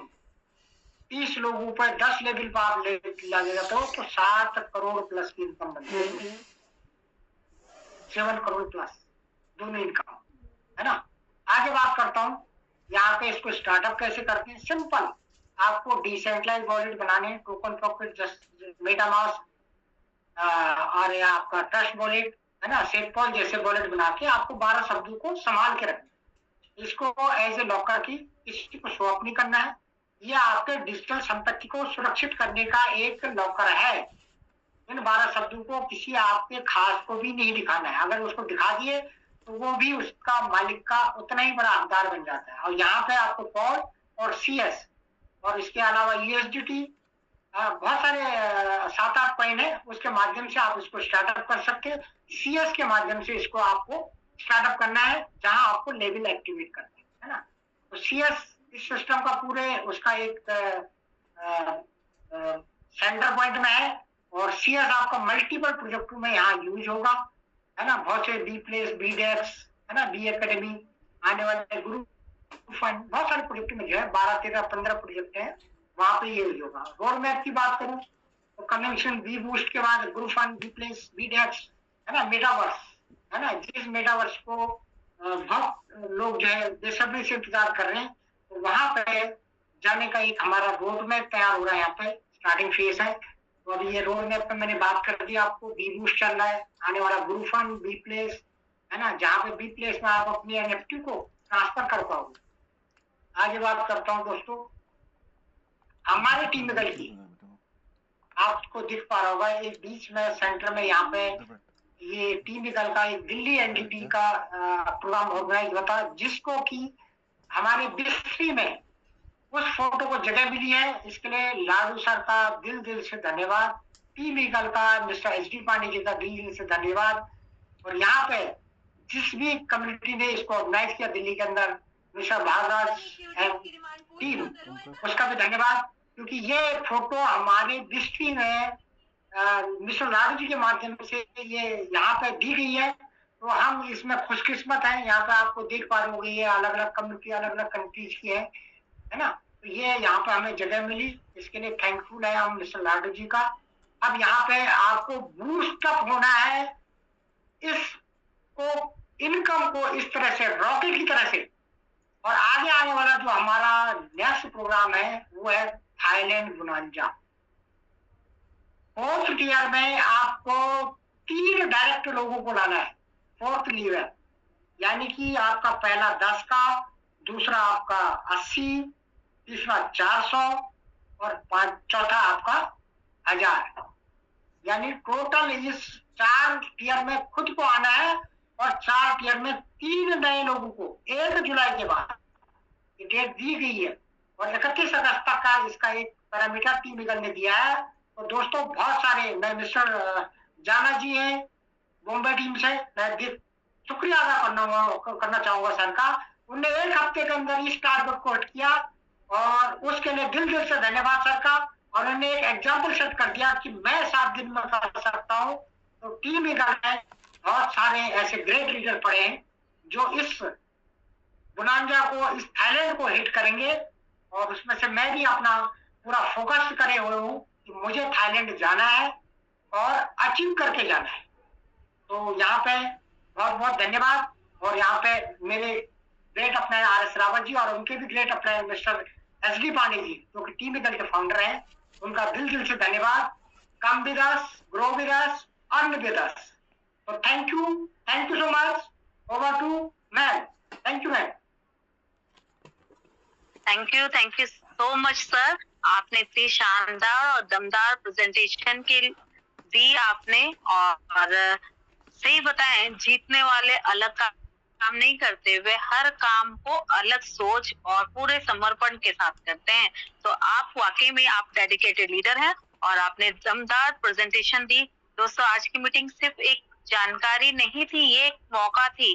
30 लोगों पर 10 लेवल पर आप लगेगा तो 7 करोड़ प्लस की इनकम बनती है, 7 करोड़ प्लस दोनों इनकम, है ना। आगे बात करता हूं यहाँ पे इसको स्टार्टअप कैसे करते हैं। सिंपल, आपको डिसेंट्रलाइज वॉलेट बनाने, टोकन पॉकेट, मेटामास्क और आपका ट्रस्ट वॉलेट, है ना, सेटपॉल जैसे वॉलेट बना के आपको 12 शब्दों को संभाल के रखना, इसको एज ए लॉकर की किसी को स्वैप नहीं करना है। ये आपके डिजिटल संपत्ति को सुरक्षित करने का एक लॉकर है। इन 12 शब्दों को किसी आपके खास को भी नहीं दिखाना है। अगर उसको दिखा दिए तो वो भी उसका मालिक का उतना ही बड़ा हकदार बन जाता है। और यहाँ पे आपको कॉल और CS और इसके अलावा USDT, बहुत सारे 7-8 कॉइन है, उसके माध्यम से आप इसको स्टार्टअप कर सकते हैं। CS के माध्यम से इसको आपको स्टार्टअप करना है, जहां आपको लेवल एक्टिवेट करना है ना। तो CS इस सिस्टम का पूरे उसका एक सेंटर पॉइंट में है, और CS आपका मल्टीपल प्रोजेक्टों में यहाँ यूज होगा, है ना। बहुत से बी प्लेस, बी डेक्स, है ना, बी एकेडमी, आने वाले ग्रुप फंड, बहुत सारे प्रोजेक्ट में जो है 12, 13, 15 प्रोजेक्ट है, वहां पे ये यूज होगा। रोड मैप की बात करूं तो कन्वेंशन बी बूस्ट के बाद group fund, B place, B decks, है ना, मेटावर्स, है ना। जिस मेटावर्स को बहुत लोग जो है बेसब्री से इंतजार कर रहे हैं, तो वहां पे जाने का एक हमारा रोड मैप तैयार हो रहा है। यहाँ पे स्टार्टिंग फेज है, तो अभी ये रोड मैप पे मैंने बात कर दी आपको। बी बूस्ट चल रहा है, आने वाला ग्रुप फंड, बी प्लेस, है ना, जहाँ पे बी प्लेस में आप अपनी NFT को ट्रांसफर कर पाओगे। आगे बात करता हूँ दोस्तों, हमारे टीम में की आपको दिख पा रहा होगा एक बीच में सेंटर में, यहाँ पे ये टीम निकल का एक दिल्ली एनडीटी का प्रोग्राम ऑर्गेनाइज होता है, जिसको कि हमारे बिस्ट्री में उस फोटो को जगह मिली है। इसके लिए लाडू सर का दिल दिल से धन्यवाद, टीम निकल का मिस्टर SD पांडे जी का दिल दिल से धन्यवाद। और यहाँ पे जिस भी कम्युनिटी ने इसको ऑर्गेनाइज किया दिल्ली के अंदर, मिस्टर भारद्वाज टीम, उसका भी धन्यवाद, क्योंकि ये फोटो हमारे बिस्ट्री में मिस्टर लाडू जी के माध्यम से ये यहाँ पे दी गई है। तो हम इसमें खुशकिस्मत हैं। यहाँ पे आपको देख पा रहे होंगे, ये अलग अलग कम्युनिटी, अलग अलग कंट्रीज की है ना। तो ये यहाँ पे हमें जगह मिली, इसके लिए थैंकफुल है हम मिस्टर लाडू जी का। अब यहाँ पे आपको बूस्ट अप होना है, इसको इनकम को इस तरह से रॉकेट की तरह से। और आगे आने वाला जो हमारा नेक्स्ट प्रोग्राम है वो है थाईलैंड बोनांजा। 4th टीयर में आपको 3 डायरेक्ट लोगों को लाना है 4th लीवर, यानी कि आपका पहला 10 का, दूसरा आपका 80, तीसरा 400 और चौथा आपका 1000। यानी टोटल इस 4 टीयर में खुद को आना है, और 4 टीयर में 3 नए लोगों को 1 जुलाई के बाद ये डेट दी गई है, और 31 अगस्त तक का इसका एक पैरामीटर टीम निकल ने दिया है। तो दोस्तों बहुत सारे, मैं मिस्टर जाना जी हैं बॉम्बे टीम से, मैं शुक्रिया अदा करना चाहूंगा सर का। उनने 1 हफ्ते के अंदर इस टारगेट को हिट किया, और उसके लिए दिल दिल से धन्यवाद सर का। और उन्होंने एक एग्जाम्पल सेट कर दिया कि मैं 7 दिन में कर सकता हूँ। तो टीम निकल में बहुत सारे ऐसे ग्रेट लीडर पड़े हैं जो इस बोनांजा को, इस थाईलैंड को हिट करेंगे, और उसमें से मैं भी अपना पूरा फोकस करे हुए हूँ कि मुझे थाईलैंड जाना है और अचीव करके जाना है। तो यहाँ पे बहुत बहुत धन्यवाद। और यहाँ पे मेरे ग्रेट अपने RS रावत जी, और उनके भी ग्रेट अपने मिस्टर SD पांडे जी, जो कि टीम निकल के फाउंडर हैं, उनका दिल दिल से धन्यवाद। Come with us, grow with us, earn with us. तो thank you so much. Over to ma'am. Thank you ma'am. Thank you so much sir. आपने इतनी शानदार और दमदार प्रेजेंटेशन के दी आपने, और सही बताएं, जीतने वाले अलग काम नहीं करते, वे हर काम को अलग सोच और पूरे समर्पण के साथ करते हैं। तो आप वाकई में आप डेडिकेटेड लीडर हैं, और आपने दमदार प्रेजेंटेशन दी। दोस्तों आज की मीटिंग सिर्फ एक जानकारी नहीं थी, ये एक मौका थी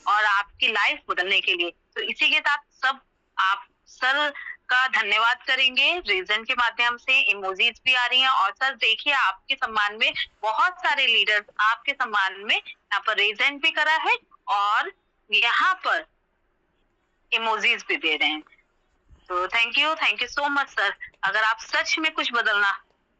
और आपकी लाइफ बदलने के लिए। तो इसी के साथ सब आप सर का धन्यवाद करेंगे रीजन के माध्यम से। इमोजीज भी आ रही हैं, और सर देखिए आपके सम्मान में बहुत सारे लीडर्स आपके सम्मान में यहाँ पर रीजन भी करा है, और यहाँ पर इमोजीज भी दे रहे हैं। तो thank you so much sir. अगर आप सच में कुछ बदलना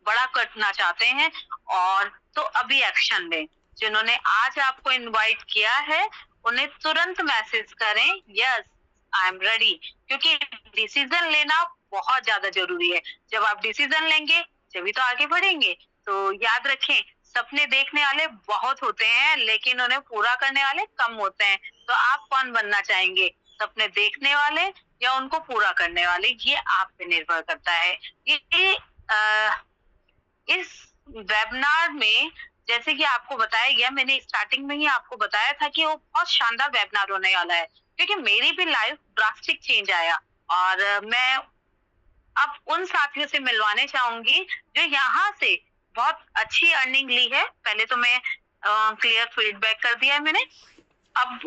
बड़ा करना चाहते हैं, और तो अभी एक्शन लें। जिन्होंने आज आपको इनवाइट किया है उन्हें तुरंत मैसेज करें, यस आई एम रेडी, क्योंकि डिसीजन लेना बहुत ज्यादा जरूरी है। जब आप डिसीजन लेंगे तभी तो आगे बढ़ेंगे। तो याद रखें, सपने देखने वाले बहुत होते हैं, लेकिन उन्हें पूरा करने वाले कम होते हैं। तो आप कौन बनना चाहेंगे, सपने देखने वाले या उनको पूरा करने वाले? ये आप पे निर्भर करता है। ये इस वेबिनार में जैसे कि आपको बताया गया, मैंने स्टार्टिंग में ही आपको बताया था कि वो बहुत शानदार वेबिनार होने वाला है, क्योंकि मेरी भी लाइफ ड्रास्टिक चेंज आया। और मैं अब उन साथियों से मिलवाने चाहूंगी जो यहाँ से बहुत अच्छी अर्निंग ली है। पहले तो मैं क्लियर फीडबैक कर दिया है मैंने। अब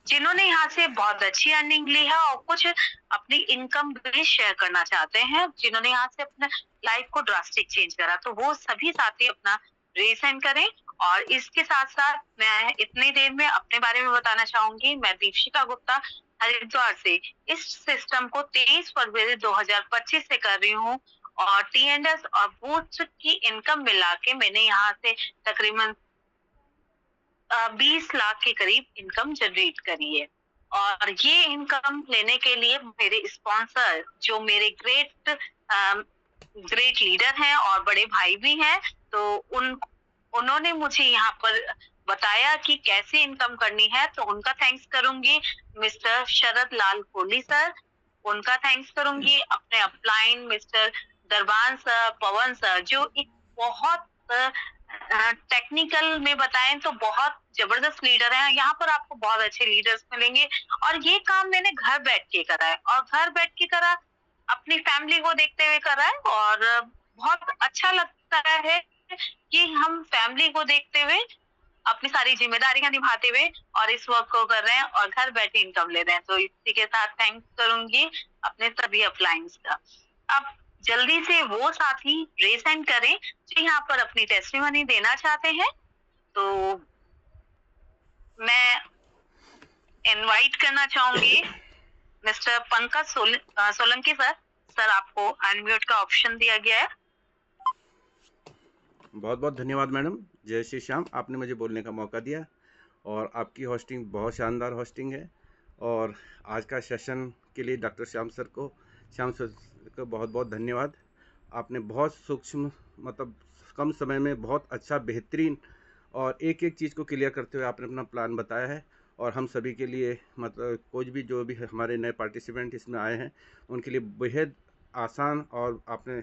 जिन्होंने यहाँ से बहुत अच्छी अर्निंग ली है और कुछ अपनी इनकम भी शेयर करना चाहते हैं, जिन्होंने यहाँ से अपने लाइफ को ड्रास्टिक चेंज करा, तो वो सभी साथी अपना रेसेंड करें। और इसके साथ साथ मैं इतनी देर में अपने बारे में बताना चाहूंगी। मैं दीपशिका गुप्ता हरिद्वार से इस सिस्टम को 23 फरवरी 2025 से कर रही हूँ। और टीएनएस और बूस्ट की इनकम मिला के मैंने यहाँ से तकरीबन 20 लाख के करीब इनकम जनरेट करी है। और ये इनकम लेने के लिए मेरे स्पॉन्सर, जो मेरे ग्रेट लीडर हैं और बड़े भाई भी हैं, तो उन्होंने मुझे यहाँ पर बताया कि कैसे इनकम करनी है। तो उनका थैंक्स करूंगी मिस्टर शरद लाल कोहली सर, उनका थैंक्स करूंगी अपने अपलाइन मिस्टर दरबान सर, पवन सर, जो एक बहुत टेक्निकल में बताएं तो बहुत जबरदस्त लीडर हैं। यहाँ पर आपको बहुत अच्छे लीडर्स मिलेंगे। और ये काम मैंने घर बैठ के करा है, और घर बैठ के करा, अपनी फैमिली को देखते हुए करा है। और बहुत अच्छा लगता है कि हम फैमिली को देखते हुए, अपनी सारी जिम्मेदारियां निभाते हुए और इस वर्क को कर रहे हैं और घर बैठे इनकम ले रहे हैं। तो इसी के साथ थैंक्स करूंगी अपने सभी अपलाइंस का। अब जल्दी से वो साथी रेसेंड करें जो यहाँ पर अपनी टेस्टिमनी देना चाहते हैं। तो मैं इनवाइट करना चाहूंगी mister Pankaj Solanki sir. Sir, आपको अनम्यूट का ऑप्शन दिया गया है। बहुत बहुत धन्यवाद मैडम। जय श्री श्याम, आपने मुझे बोलने का मौका दिया और आपकी होस्टिंग बहुत शानदार होस्टिंग है। और आज का सेशन के लिए डॉक्टर श्याम सर को बहुत बहुत धन्यवाद। आपने बहुत सूक्ष्म, मतलब कम समय में बहुत अच्छा, बेहतरीन और एक एक चीज़ को क्लियर करते हुए आपने अपना प्लान बताया है। और हम सभी के लिए, मतलब कोई भी जो भी हमारे नए पार्टिसिपेंट इसमें आए हैं, उनके लिए बेहद आसान और आपने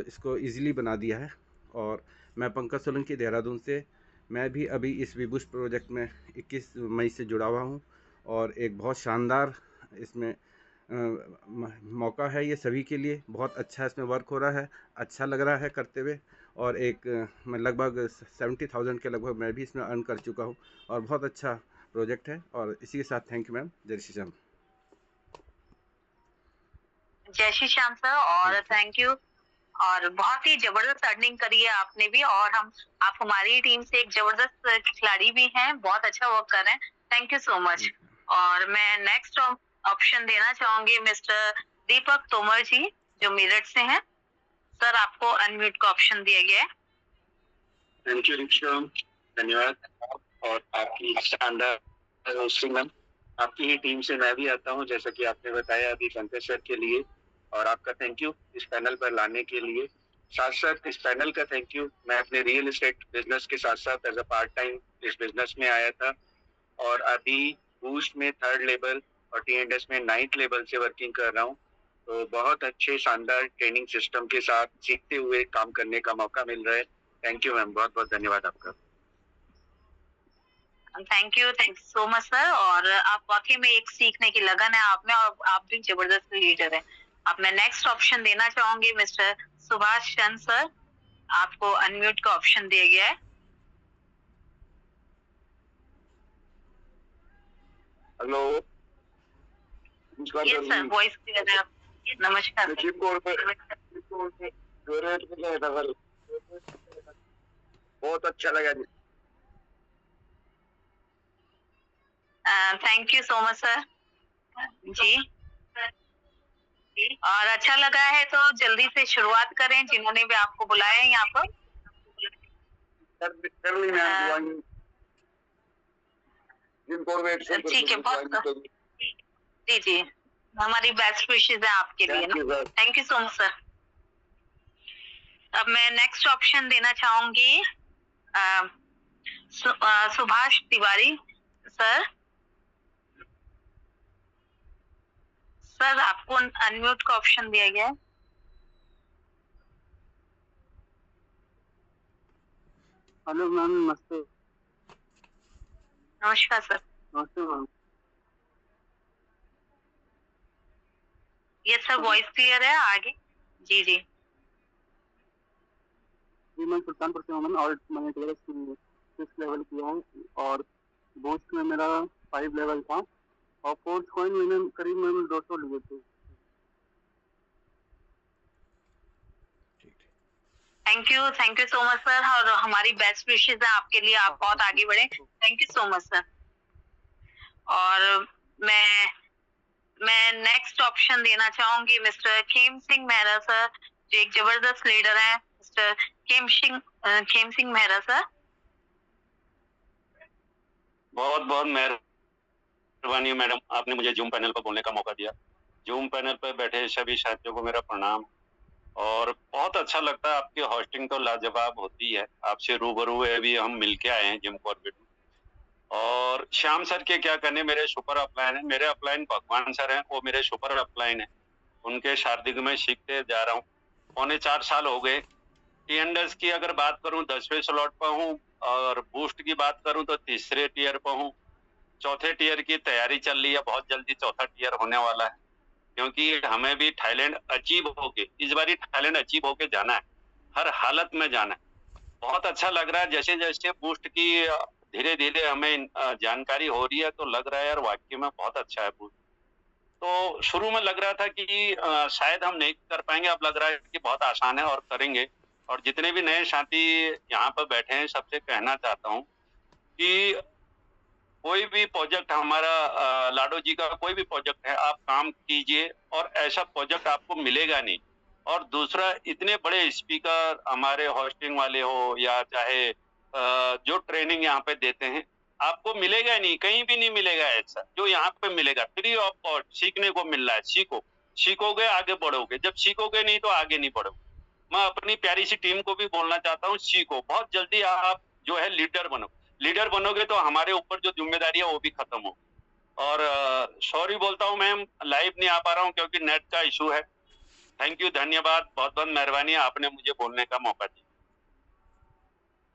इसको इजीली बना दिया है। और मैं पंकज सोलंकी देहरादून से, मैं भी अभी इस विबूस्ट प्रोजेक्ट में 21 मई से जुड़ा हुआ हूँ। और एक बहुत शानदार इसमें मौका है ये सभी के लिए। बहुत अच्छा इसमें वर्क हो रहा है, अच्छा लग रहा है करते हुए। और एक मैं लगभग 70,000 के लगभग मैं भी इसमें अर्न कर चुका हूँ। और बहुत अच्छा प्रोजेक्ट है। और इसी के साथ थैंक यू मैम। जय श्री श्याम। जय श्री श्याम सर, और थैंक यू। और बहुत ही जबरदस्त अर्निंग करी है आपने भी। और आप हमारी टीम से एक जबरदस्त खिलाड़ी भी हैं, बहुत अच्छा वर्क कर रहे हैं। Thank you so much. और मैं नेक्स्ट ऑप्शन देना चाहूंगी मिस्टर दीपक तोमर जी, जो मेरठ से हैं। सर, आपको अनम्यूट का ऑप्शन दिया गया है। थैंक यू दीक्षा, धन्यवाद। और आपकी शानदार होस्टिंग मैम। आपकी ही टीम से मैं भी आता हूँ, जैसा कि आपने बताया अभी पंकज सर के लिए। और आपका थैंक यू इस पैनल पर लाने के लिए। साथ साथ इस पैनल का थैंक यू, मैं अपने रियल एस्टेट बिजनेस के साथ साथ एज अ पार्ट टाइम इस बिजनेस में आया था। और अभी बूस्ट में 3rd लेवल और टीएनएस में 9th लेवल से वर्किंग कर रहा हूँ। तो बहुत अच्छे शानदार ट्रेनिंग सिस्टम के साथ सीखते हुए काम करने का मौका मिल रहा है। थैंक यू मैम, बहुत बहुत धन्यवाद आपका। Thank you so much sir. और आप वाकई में एक सीखने की लगन है आप में, और आप भी जबरदस्त लीडर हैं। अब मैं नेक्स्ट ऑप्शन देना चाहूंगी मिस्टर सुभाष चंद सर। आपको अनम्यूट का ऑप्शन दिया गया है। Hello, yes sir, voice clear है। नमस्कार। बहुत अच्छा लगा जी। Thank you so much sir ji. और अच्छा लगा है तो जल्दी से शुरुआत करें, जिन्होंने भी आपको बुलाया है यहाँ पर। ठीक है, बहुत जी जी, हमारी बेस्ट विशेस है आपके लिए ना। Thank you so much sir. अब मैं नेक्स्ट ऑप्शन देना चाहूंगी सुभाष तिवारी सर। सर, आपको अनम्यूट का ऑप्शन दिया गया है। हेलो मैम, नमस्ते। नमस्कार सर। नमस्ते मैम। ये सर वॉइस क्लियर है आगे? जी जी। जी मैं सुल्तानपुर से हूँ मैम, और मैंने TLS 6 लेवल किया है और बूस्ट में मेरा 5 लेवल था और फोर्स कॉइन मैंने करीब मैम 200 लिए थे। Thank you so much sir, और हमारी बेस्ट विशेस है आपके लिए, आप बहुत आगे बढ़े। Thank you so much sir. और मैं नेक्स्ट ऑप्शन देना चाहूंगी मिस्टर खेम सिंह मेहरा सर, जो एक जबरदस्त लीडर हैं। Mister Khem Singh Mehra sir. बहुत बहुत मेहरबानी मैडम, आपने मुझे जूम पैनल पर बोलने का मौका दिया। जूम पैनल पर बैठे सभी साथियों को मेरा प्रणाम। और बहुत अच्छा लगता है, आपकी होस्टिंग तो लाजवाब होती है। आपसे रूबरू अभी हम मिलके आए हैं जिम कॉर्बेट में। और श्याम सर के क्या कहने, मेरे सुपर अपलाइन है। मेरे अपलाइन भगवान सर हैं, वो मेरे सुपर अपलाइन है। उनके शारदिक में सीखते जा रहा हूँ। 4.25 साल हो गए। टी&एस की अगर बात करूं 10वें स्लॉट पर हूँ, और बूस्ट की बात करूं तो 3रे टीयर पर हूँ। 4थे टीयर की तैयारी चल रही है, बहुत जल्दी 4था टीयर होने वाला है, क्योंकि हमें भी थाईलैंड अचीव होके, इस बार थाईलैंड अचीव होके जाना है, हर हालत में जाना है। बहुत अच्छा लग रहा है, जैसे जैसे बूस्ट की धीरे धीरे हमें जानकारी हो रही है, तो लग रहा है यार वाकई में बहुत अच्छा है बूस्ट। तो शुरू में लग रहा था कि शायद हम नहीं कर पाएंगे, अब लग रहा है कि बहुत आसान है और करेंगे। और जितने भी नए साथी यहाँ पर बैठे हैं, सबसे कहना चाहता हूँ कि कोई भी प्रोजेक्ट हमारा, लाडो जी का कोई भी प्रोजेक्ट है, आप काम कीजिए और ऐसा प्रोजेक्ट आपको मिलेगा नहीं। और दूसरा, इतने बड़े स्पीकर हमारे होस्टिंग वाले हो या चाहे जो ट्रेनिंग यहाँ पे देते हैं, आपको मिलेगा नहीं, कहीं भी नहीं मिलेगा ऐसा जो यहाँ पे मिलेगा। फ्री ऑफ कॉस्ट सीखने को मिल रहा है। सीखोगे आगे बढ़ोगे, जब सीखोगे नहीं तो आगे नहीं बढ़ोगे। मैं अपनी प्यारी सी टीम को भी बोलना चाहता हूँ, सीखो, बहुत जल्दी आप जो है लीडर बनो। लीडर बनोगे तो हमारे ऊपर जो जिम्मेदारी है वो भी खत्म हो। और सॉरी बोलता हूँ मैम, लाइव नहीं आ पा रहा हूँ क्योंकि नेट का इशू है। थैंक यू, धन्यवाद, बहुत बहुत मेहरबानी, आपने मुझे बोलने का मौका दिया।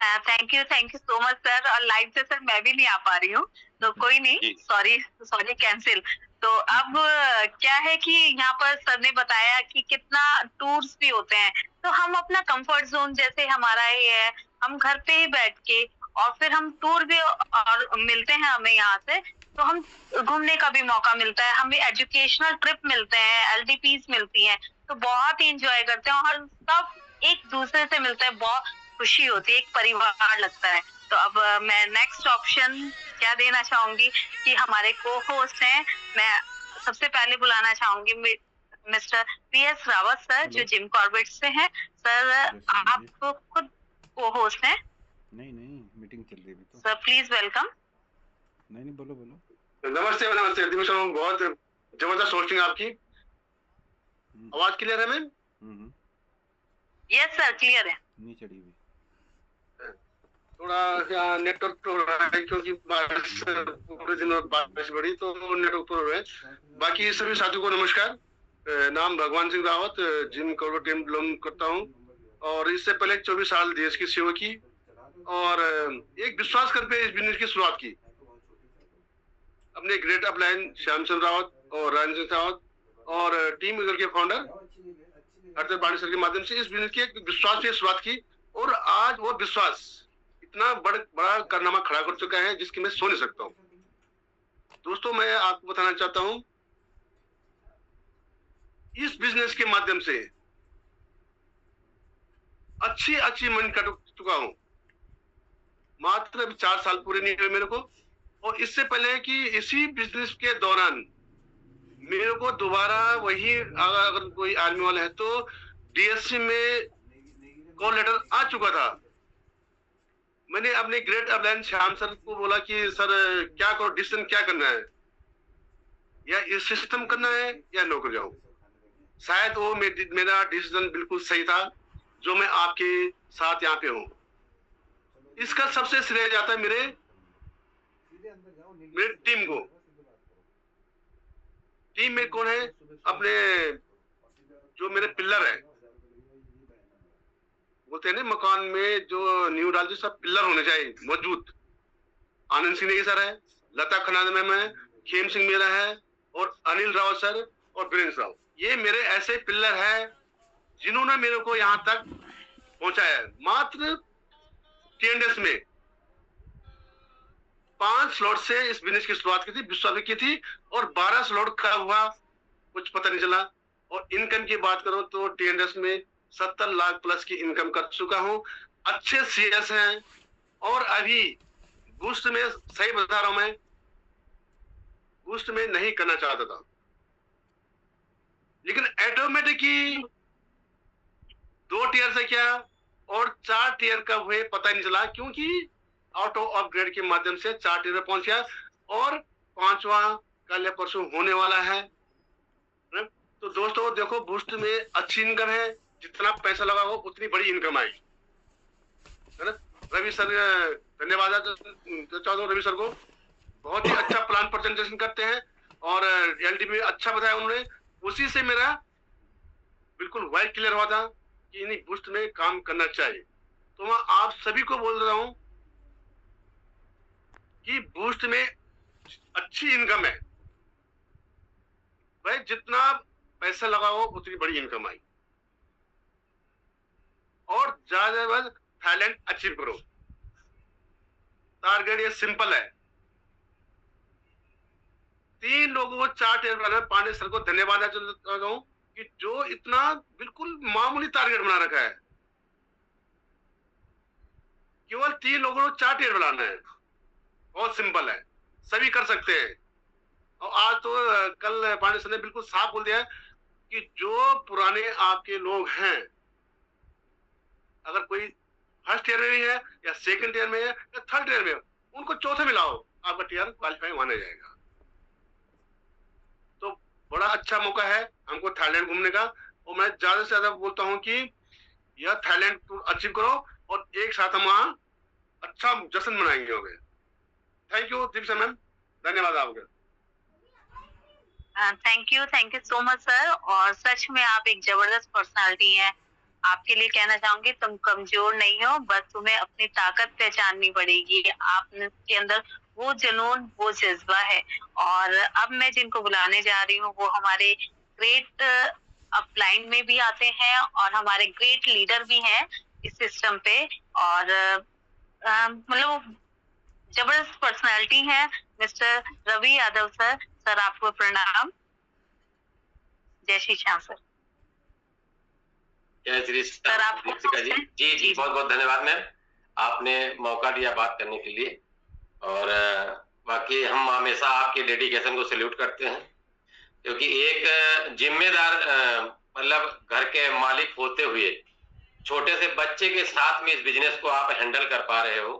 Thank you so much sir. और लाइव से सर मैं भी नहीं आ पा रही हूँ, तो कोई नहीं, सॉरी कैंसिल। तो अब क्या है कि यहाँ पर सर ने बताया कि कितना टूर्स भी होते हैं, तो हम अपना कंफर्ट जोन, जैसे हमारा ये है, हम घर पे ही बैठ के, और फिर हम टूर भी और मिलते हैं हमें यहाँ से, तो हम घूमने का भी मौका मिलता है, हमें एजुकेशनल ट्रिप मिलते हैं, LDPs मिलती हैं, तो बहुत ही इंजॉय करते हैं और सब एक दूसरे से मिलते हैं, बहुत खुशी होती है, एक परिवार लगता है। तो अब मैं नेक्स्ट ऑप्शन क्या देना चाहूंगी कि हमारे को होस्ट हैं, मैं सबसे पहले बुलाना चाहूंगी मिस्टर PS रावत सर, जो जिम कॉर्बेट से हैं। सर आप खुद को होस्ट हैं? नहीं मीटिंग चल रही है तो। Sir please welcome. नहीं बोलो। नमस्ते बहुत जबरदस्त होस्टिंग आपकी। आवाज क्लियर है मैम? यस सर, क्लियर है। नहीं चढ़ी हुई, थोड़ा नेटवर्क प्रॉब्लम है क्योंकि बारिश पूरे दिन बारिश बढ़ी तो नेटवर्क प्रॉब्लम है। बाकी सभी साथियों को नमस्कार। नाम भगवान Singh Rawat, Jim Corbett team belong करता हूँ और इससे पहले 24 साल देश की सेवा की और एक विश्वास करके इस बिजनेस की शुरुआत की। अपने ग्रेट अपलाइन श्याम चंद्र रावत और राजेंद्र रावत और टीम ईगल के फाउंडर हरदर पांडे सर के माध्यम से इस बिजनेस की एक विश्वास से शुरुआत की और आज वो विश्वास इतना बड़ा कारनामा खड़ा कर चुका है जिसकी मैं सो नहीं सकता हूँ। दोस्तों, मैं आपको बताना चाहता हूँ, इस बिजनेस के माध्यम से अच्छी मन कर चुका हूँ। मात्र 4 साल पूरे नहीं हुए मेरे को, और इससे पहले कि इसी बिजनेस के दौरान मेरे को दोबारा वही, अगर कोई आर्मी वाला है तो DSC में कॉल लेटर आ चुका था। मैंने अपने ग्रेट अपलाइन श्याम सर को बोला कि सर क्या करो, डिसीजन क्या करना है, या इस सिस्टम करना है या नौकरी जाऊं। शायद वो मेरा डिसीजन बिल्कुल सही था जो मैं आपके साथ यहाँ पे हूँ। इसका सबसे श्रेय जाता है मेरे टीम को। टीम में कौन है? अपने जो मेरे पिलर है बोलते हैं ना, मकान में जो नींव डालते सब पिलर होने चाहिए मौजूद। आनंद सिंह नेगी सर है, लता खन्ना मैम है, खेम सिंह मेरा है, और अनिल राव सर और वीरेंद्र राव, ये मेरे ऐसे पिलर है जिन्होंने मेरे को यहाँ तक पहुंचाया है। मात्र 10 डेज में 5 स्लॉट से इस बिजनेस की शुरुआत की थी, विश्वास की थी, और 12 स्लॉट का हुआ कुछ पता नहीं चला। और इनकम की बात करो तो 10 डेज में 70 लाख प्लस की इनकम कर चुका हूँ। अच्छे सीएस हैं, और अभी बूस्ट में, सही बता रहा हूं मैं, बूस्ट में नहीं करना चाहता था, लेकिन ऑटोमेटिक की 2 टीयर से क्या और 4 टीयर का हुए पता नहीं चला, क्योंकि ऑटो अपग्रेड के माध्यम से 4 टीयर पहुंच गया, और 5वां कल या परसों होने वाला है। तो दोस्तों देखो, बूस्ट में अच्छी इनकम है, जितना पैसा लगा हो उतनी बड़ी इनकम आएगी, है ना। रवि सर, धन्यवाद चाहता हूँ रवि सर को, बहुत ही अच्छा प्लान प्रेजेंटेशन करते हैं, और एलडीपी में अच्छा बताया उन्होंने। उसी से मेरा बिल्कुल वाइट क्लियर हुआ था कि नहीं, बूस्ट में काम करना चाहिए। तो मैं आप सभी को बोल रहा हूं कि बूस्ट में अच्छी इनकम है भाई, जितना पैसा लगाओ उतनी बड़ी इनकम आई, और ज्यादा टैलेंट अचीव करो। टारगेट ये सिंपल है, 3 लोगों को 4 टीयर बनाना। पांडे सर को धन्यवाद चाहता हूं कि जो इतना बिल्कुल मामूली टारगेट बना रखा है, केवल 3 लोगों को 4 टीयर बनाना है, बहुत सिंपल है, सभी कर सकते हैं। और आज तो कल पांडे सर ने बिल्कुल साफ बोल दिया कि जो पुराने आपके लोग हैं, अगर कोई फर्स्ट ईयर में भी है या सेकंड ईयर में है या थर्ड ईयर में है, उनको चौथे में लाओ, आपका टीयर क्वालिफाई माना जाएगा। तो बड़ा अच्छा मौका है हमको थाईलैंड घूमने का, और मैं ज्यादा से ज्यादा बोलता हूं कि यह थाईलैंड टूर अचीव करो, और एक साथ हम वहां अच्छा जश्न मनाएंगे। हो गए। थैंक यू दीपिका मैम, धन्यवाद आपका। Thank you so much sir. और सच में आप एक जबरदस्त पर्सनालिटी हैं। आपके लिए कहना चाहूंगी, तुम कमजोर नहीं हो, बस तुम्हें अपनी ताकत पहचाननी पड़ेगी। आपके अंदर वो जुनून, वो जज्बा है। और अब मैं जिनको बुलाने जा रही हूँ वो हमारे ग्रेट अपलाइन में भी आते हैं और हमारे ग्रेट लीडर भी हैं इस सिस्टम पे, और मतलब जबरदस्त पर्सनालिटी है mister Ravi Yadav sir. Sir आपको प्रणाम। जय श्री श्याम सर। जय श्री श्याम दीपिका जी। जी जी, बहुत बहुत धन्यवाद मैम, आपने मौका दिया बात करने के लिए। और बाकी हम हमेशा आपके डेडिकेशन को सैल्यूट करते हैं, क्योंकि एक जिम्मेदार मतलब घर के मालिक होते हुए छोटे से बच्चे के साथ में इस बिजनेस को आप हैंडल कर पा रहे हो।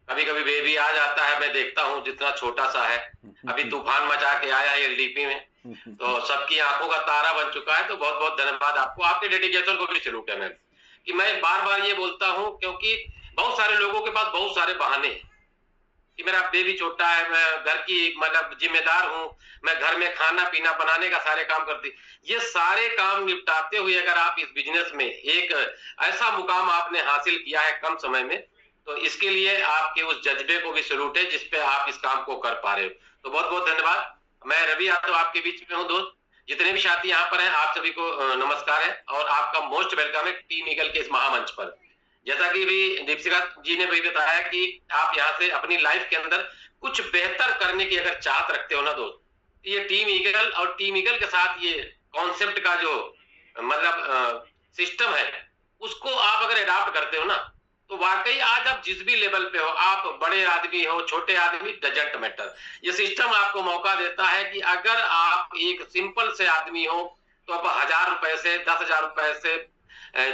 कभी कभी बेबी आ जाता है, मैं देखता हूँ जितना छोटा सा है, अभी तूफान मचा के आया है एलडीपी में, तो सबकी आंखों का तारा बन चुका है। तो बहुत बहुत धन्यवाद आपको, आपके डेडिकेशन को भी सैल्यूट है मैम। कि मैं बार बार ये बोलता हूँ, क्योंकि बहुत सारे लोगों के पास बहुत सारे बहाने हैं कि मेरा बेबी छोटा है, मैं घर की मतलब जिम्मेदार हूँ, मैं घर में खाना पीना बनाने का सारे काम करती। ये सारे काम निपटाते हुए अगर आप इस बिजनेस में एक ऐसा मुकाम आपने हासिल किया है कम समय में, तो इसके लिए आपके उस जज्बे को भी सैल्यूट है जिसपे आप इस काम को कर पा रहे हो। तो बहुत बहुत धन्यवाद। मैं रवि यादव आपके बीच में हूँ दोस्त। जितने भी साथी यहाँ पर हैं आप सभी को नमस्कार है, और आपका मोस्ट वेलकम है टीम ईगल के इस महामंच पर। जैसा कि भी दीपिका जी ने भी बताया कि आप यहाँ से अपनी लाइफ के अंदर कुछ बेहतर करने की अगर चाहत रखते हो ना दोस्त, ये टीम ईगल और टीम ईगल के साथ ये कॉन्सेप्ट का जो मतलब सिस्टम है, उसको आप अगर अडॉप्ट करते हो ना, तो वाकई आज आप जिस भी लेवल पे हो, आप बड़े आदमी हो छोटे आदमी, डजंट मैटर, ये सिस्टम आपको मौका देता है कि अगर आप एक सिंपल से आदमी हो तो आप 1000 रुपए से 10,000 रुपए से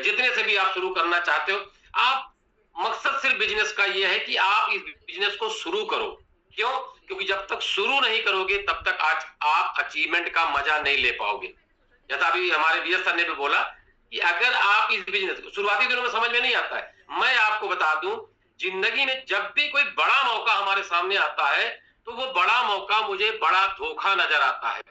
जितने से भी आप शुरू करना चाहते हो, आप मकसद सिर्फ बिजनेस का ये है कि आप इस बिजनेस को शुरू करो। क्यों? क्योंकि जब तक शुरू नहीं करोगे तब तक आज आप अचीवमेंट का मजा नहीं ले पाओगे। जैसा अभी हमारे बीएस सर ने भी बोला कि अगर आप इस बिजनेस को शुरुआती दिनों में समझ में नहीं आता है, मैं आपको बता दूं, जिंदगी में जब भी कोई बड़ा मौका हमारे सामने आता है तो वो बड़ा मौका मुझे बड़ा धोखा नजर आता है।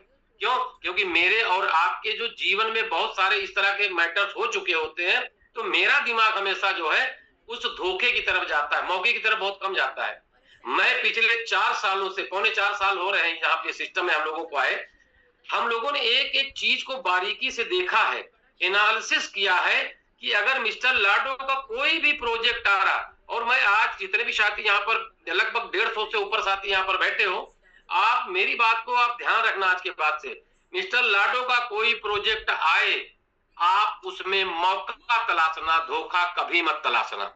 क्यों? क्योंकि मेरे और आपके जो जीवन में बहुत सारे इस तरह के मैटर्स हो चुके होते हैं तो मेरा दिमाग हमेशा जो है उस धोखे की तरफ जाता है, मौके की तरफ बहुत कम जाता है। मैं पिछले 4 सालों से, पौने 4 साल हो रहे हैं यहाँ पे सिस्टम में हम लोगों को आए, हम लोगों ने एक एक चीज को बारीकी से देखा है, एनालिसिस किया है कि अगर मिस्टर लाडो का कोई भी प्रोजेक्ट आ रहा, और मैं आज जितने भी साथी यहाँ पर लगभग 150 से ऊपर साथी यहाँ पर बैठे हो, आप मेरी बात को आप ध्यान रखना आज के बाद से, मिस्टर लाडो का कोई प्रोजेक्ट आए, आप उसमें मौका तलाशना, धोखा कभी मत तलाशना।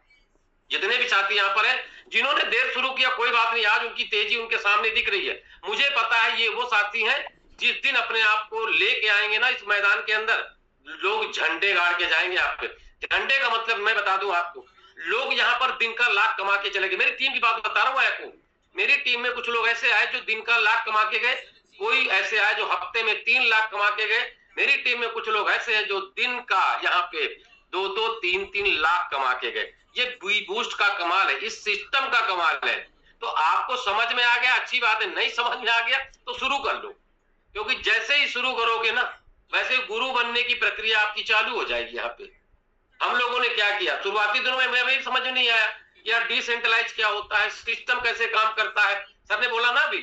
जितने भी साथी यहाँ पर हैं, जिन्होंने देर शुरू किया कोई बात नहीं, आज उनकी तेजी उनके सामने दिख रही है। मुझे पता है ये वो साथी हैं जिस दिन अपने आप को लेके आएंगे ना इस मैदान के अंदर, लोग झंडे गाड़ के जाएंगे आप पे। झंडे का मतलब मैं बता दूं आपको, लोग यहाँ पर दिन का लाख कमा के चले गए। मेरी टीम की बात बता रहा हूँ आपको, मेरी टीम में कुछ लोग ऐसे आए जो दिन का लाख कमा के गए, कोई ऐसे आए जो हफ्ते में 3 लाख कमा के गए। मेरी टीम में कुछ लोग ऐसे हैं जो दिन का यहाँ पे 2-2, 3-3 लाख कमा के गए। ये बूस्ट का कमाल है, इस सिस्टम का कमाल है। तो आपको समझ में आ गया, अच्छी बात है, नहीं समझ में आ गया तो शुरू कर लो, क्योंकि जैसे ही शुरू करोगे ना वैसे गुरु बनने की प्रक्रिया आपकी चालू हो जाएगी। यहाँ पे हम लोगों ने क्या किया, शुरुआती दिनों में मैं समझ नहीं आया यार डिसेंट्रलाइज क्या होता है, सिस्टम कैसे काम करता है। सर ने बोला ना अभी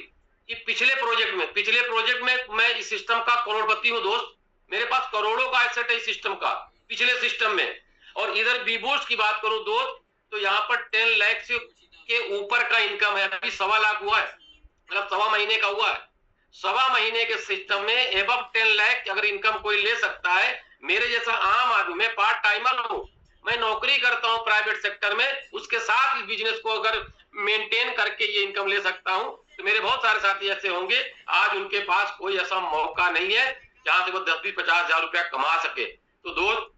कि पिछले प्रोजेक्ट में मैं इस सिस्टम का करोड़पति हूँ दोस्त, मेरे पास करोड़ों का एसेट है इस सिस्टम का, पिछले सिस्टम में। और इधर बीबूस्ट की बात करूं दोस्त, तो यहाँ पर 10 लाख से के ऊपर का इनकम है, अभी 1.25 लाख हुआ है, मतलब 1.25 महीने का हुआ है। 1.25 महीने के सिस्टम में एबव 10 लाख अगर इनकम कोई ले सकता है, मेरे जैसा आम आदमी, मैं पार्ट टाइमर हूँ, मैं नौकरी करता हूँ प्राइवेट सेक्टर में, उसके साथ इस बिजनेस को अगर मेंटेन करके ये इनकम ले सकता हूँ, तो मेरे बहुत सारे साथी ऐसे होंगे आज उनके पास कोई ऐसा मौका नहीं है जहां से वो 10-20-50 हजार रुपया कमा सके। तो दोस्त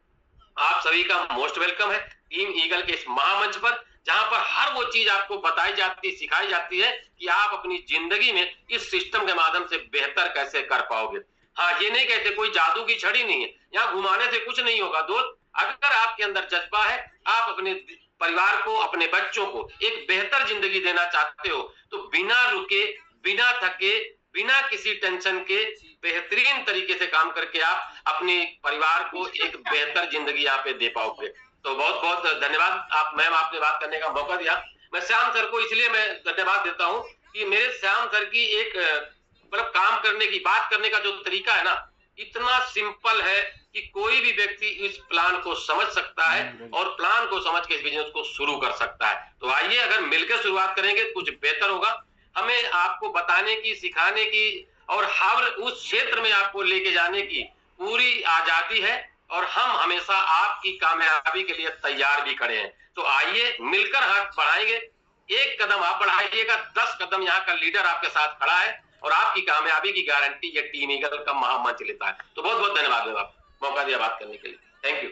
आप सभी का मोस्ट वेलकम है टीम ईगल के इस महामंच पर, जहां पर हर वो चीज आपको बताई जाती, सिखाई जाती है कि आप अपनी जिंदगी में इस सिस्टम के माध्यम से बेहतर कैसे कर पाओगे। हाँ, ये नहीं कहते कोई जादू की छड़ी नहीं है, यहाँ घुमाने से कुछ नहीं होगा दोस्त। अगर आपके अंदर जज्बा है, आप अपने परिवार को, अपने बच्चों को एक बेहतर जिंदगी देना चाहते हो, तो बिना रुके, बिना थके, बिना किसी टेंशन के बेहतरीन तरीके से काम करके आप अपने परिवार को एक बेहतर जिंदगी यहाँ पे दे पाओगे। तो बहुत बहुत धन्यवाद आप मैम, आपने बात करने का मौका दिया। मैं श्याम सर को इसलिए मैं धन्यवाद देता हूँ कि मेरे श्याम सर की एक मतलब काम करने की, बात करने का जो तरीका है ना, इतना सिंपल है कि कोई भी व्यक्ति इस प्लान को समझ सकता है और प्लान को समझ के इस बिजनेस को शुरू कर सकता है। तो आइए अगर मिलकर शुरुआत करेंगे तो कुछ बेहतर होगा। हमें आपको बताने की, सिखाने की और हर उस क्षेत्र में आपको लेके जाने की पूरी आजादी है, और हम हमेशा आपकी कामयाबी के लिए तैयार भी खड़े हैं। तो आइए मिलकर हाथ बढ़ाएंगे, एक कदम आप बढ़ाइएगा, 10 कदम यहाँ का लीडर आपके साथ खड़ा है, और आपकी कामयाबी की गारंटी ये टीम ईगल का महामंच लेता है। तो बहुत बहुत धन्यवाद आप मौका दिया बात करने के लिए। Thank you.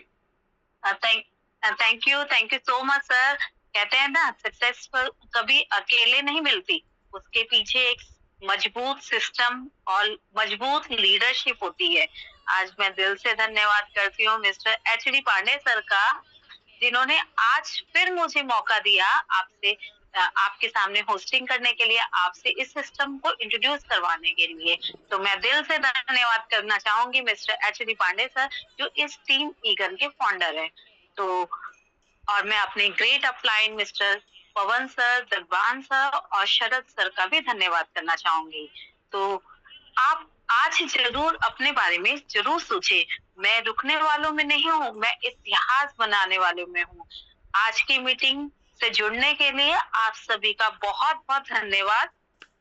Thank you so much sir. कहते हैं ना, सक्सेसफुल कभी अकेले नहीं मिलती, उसके पीछे एक मजबूत सिस्टम और मजबूत लीडरशिप होती है। आज मैं दिल से धन्यवाद करती हूँ मिस्टर HD पांडे सर का, जिन्होंने आज फिर मुझे मौका दिया आपसे, आपके सामने होस्टिंग करने के लिए, आपसे इस सिस्टम को इंट्रोड्यूस करवाने के लिए। तो मैं दिल से धन्यवाद करना चाहूंगी मिस्टर HD पांडे सर, जो इस टीम ईगल के फाउंडर है। तो और मैं अपने ग्रेट अपलाइन मिस्टर पवन सर, दरबान सर और शरद सर का भी धन्यवाद करना चाहूंगी। तो आप आज जरूर अपने बारे में जरूर सोचे, मैं रुकने वालों में नहीं हूँ, मैं इतिहास बनाने वालों में हूँ। आज की मीटिंग से जुड़ने के लिए आप सभी का बहुत बहुत धन्यवाद,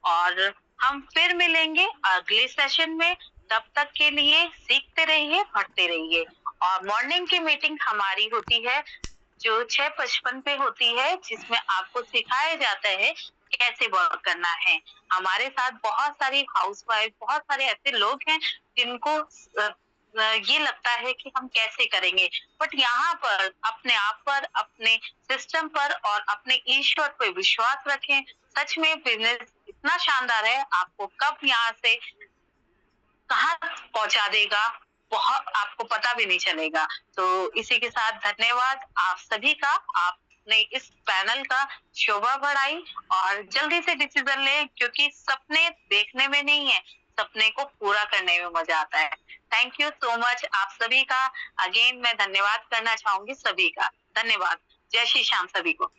और हम फिर मिलेंगे अगले सेशन में। तब तक के लिए सीखते रहिए, पढ़ते रहिए। और मॉर्निंग की मीटिंग हमारी होती है जो 6:55 पे होती है, जिसमें आपको सिखाया जाता है कैसे वर्क करना है। हमारे साथ बहुत सारी हाउसवाइफ, बहुत सारे ऐसे लोग हैं जिनको ये लगता है कि हम कैसे करेंगे, बट यहाँ पर अपने आप पर, अपने सिस्टम पर और अपने ईश्वर पर विश्वास रखें। सच में बिजनेस इतना शानदार है, आपको कब यहाँ से कहाँ पहुंचा देगा बहुत आपको पता भी नहीं चलेगा। तो इसी के साथ धन्यवाद आप सभी का, आपने इस पैनल का शोभा बढ़ाई, और जल्दी से डिसीजन ले, क्योंकि सपने देखने में नहीं है, सपने को पूरा करने में मजा आता है। थैंक यू सो मच आप सभी का। अगेन मैं धन्यवाद करना चाहूंगी सभी का। धन्यवाद। जय श्री श्याम सभी को।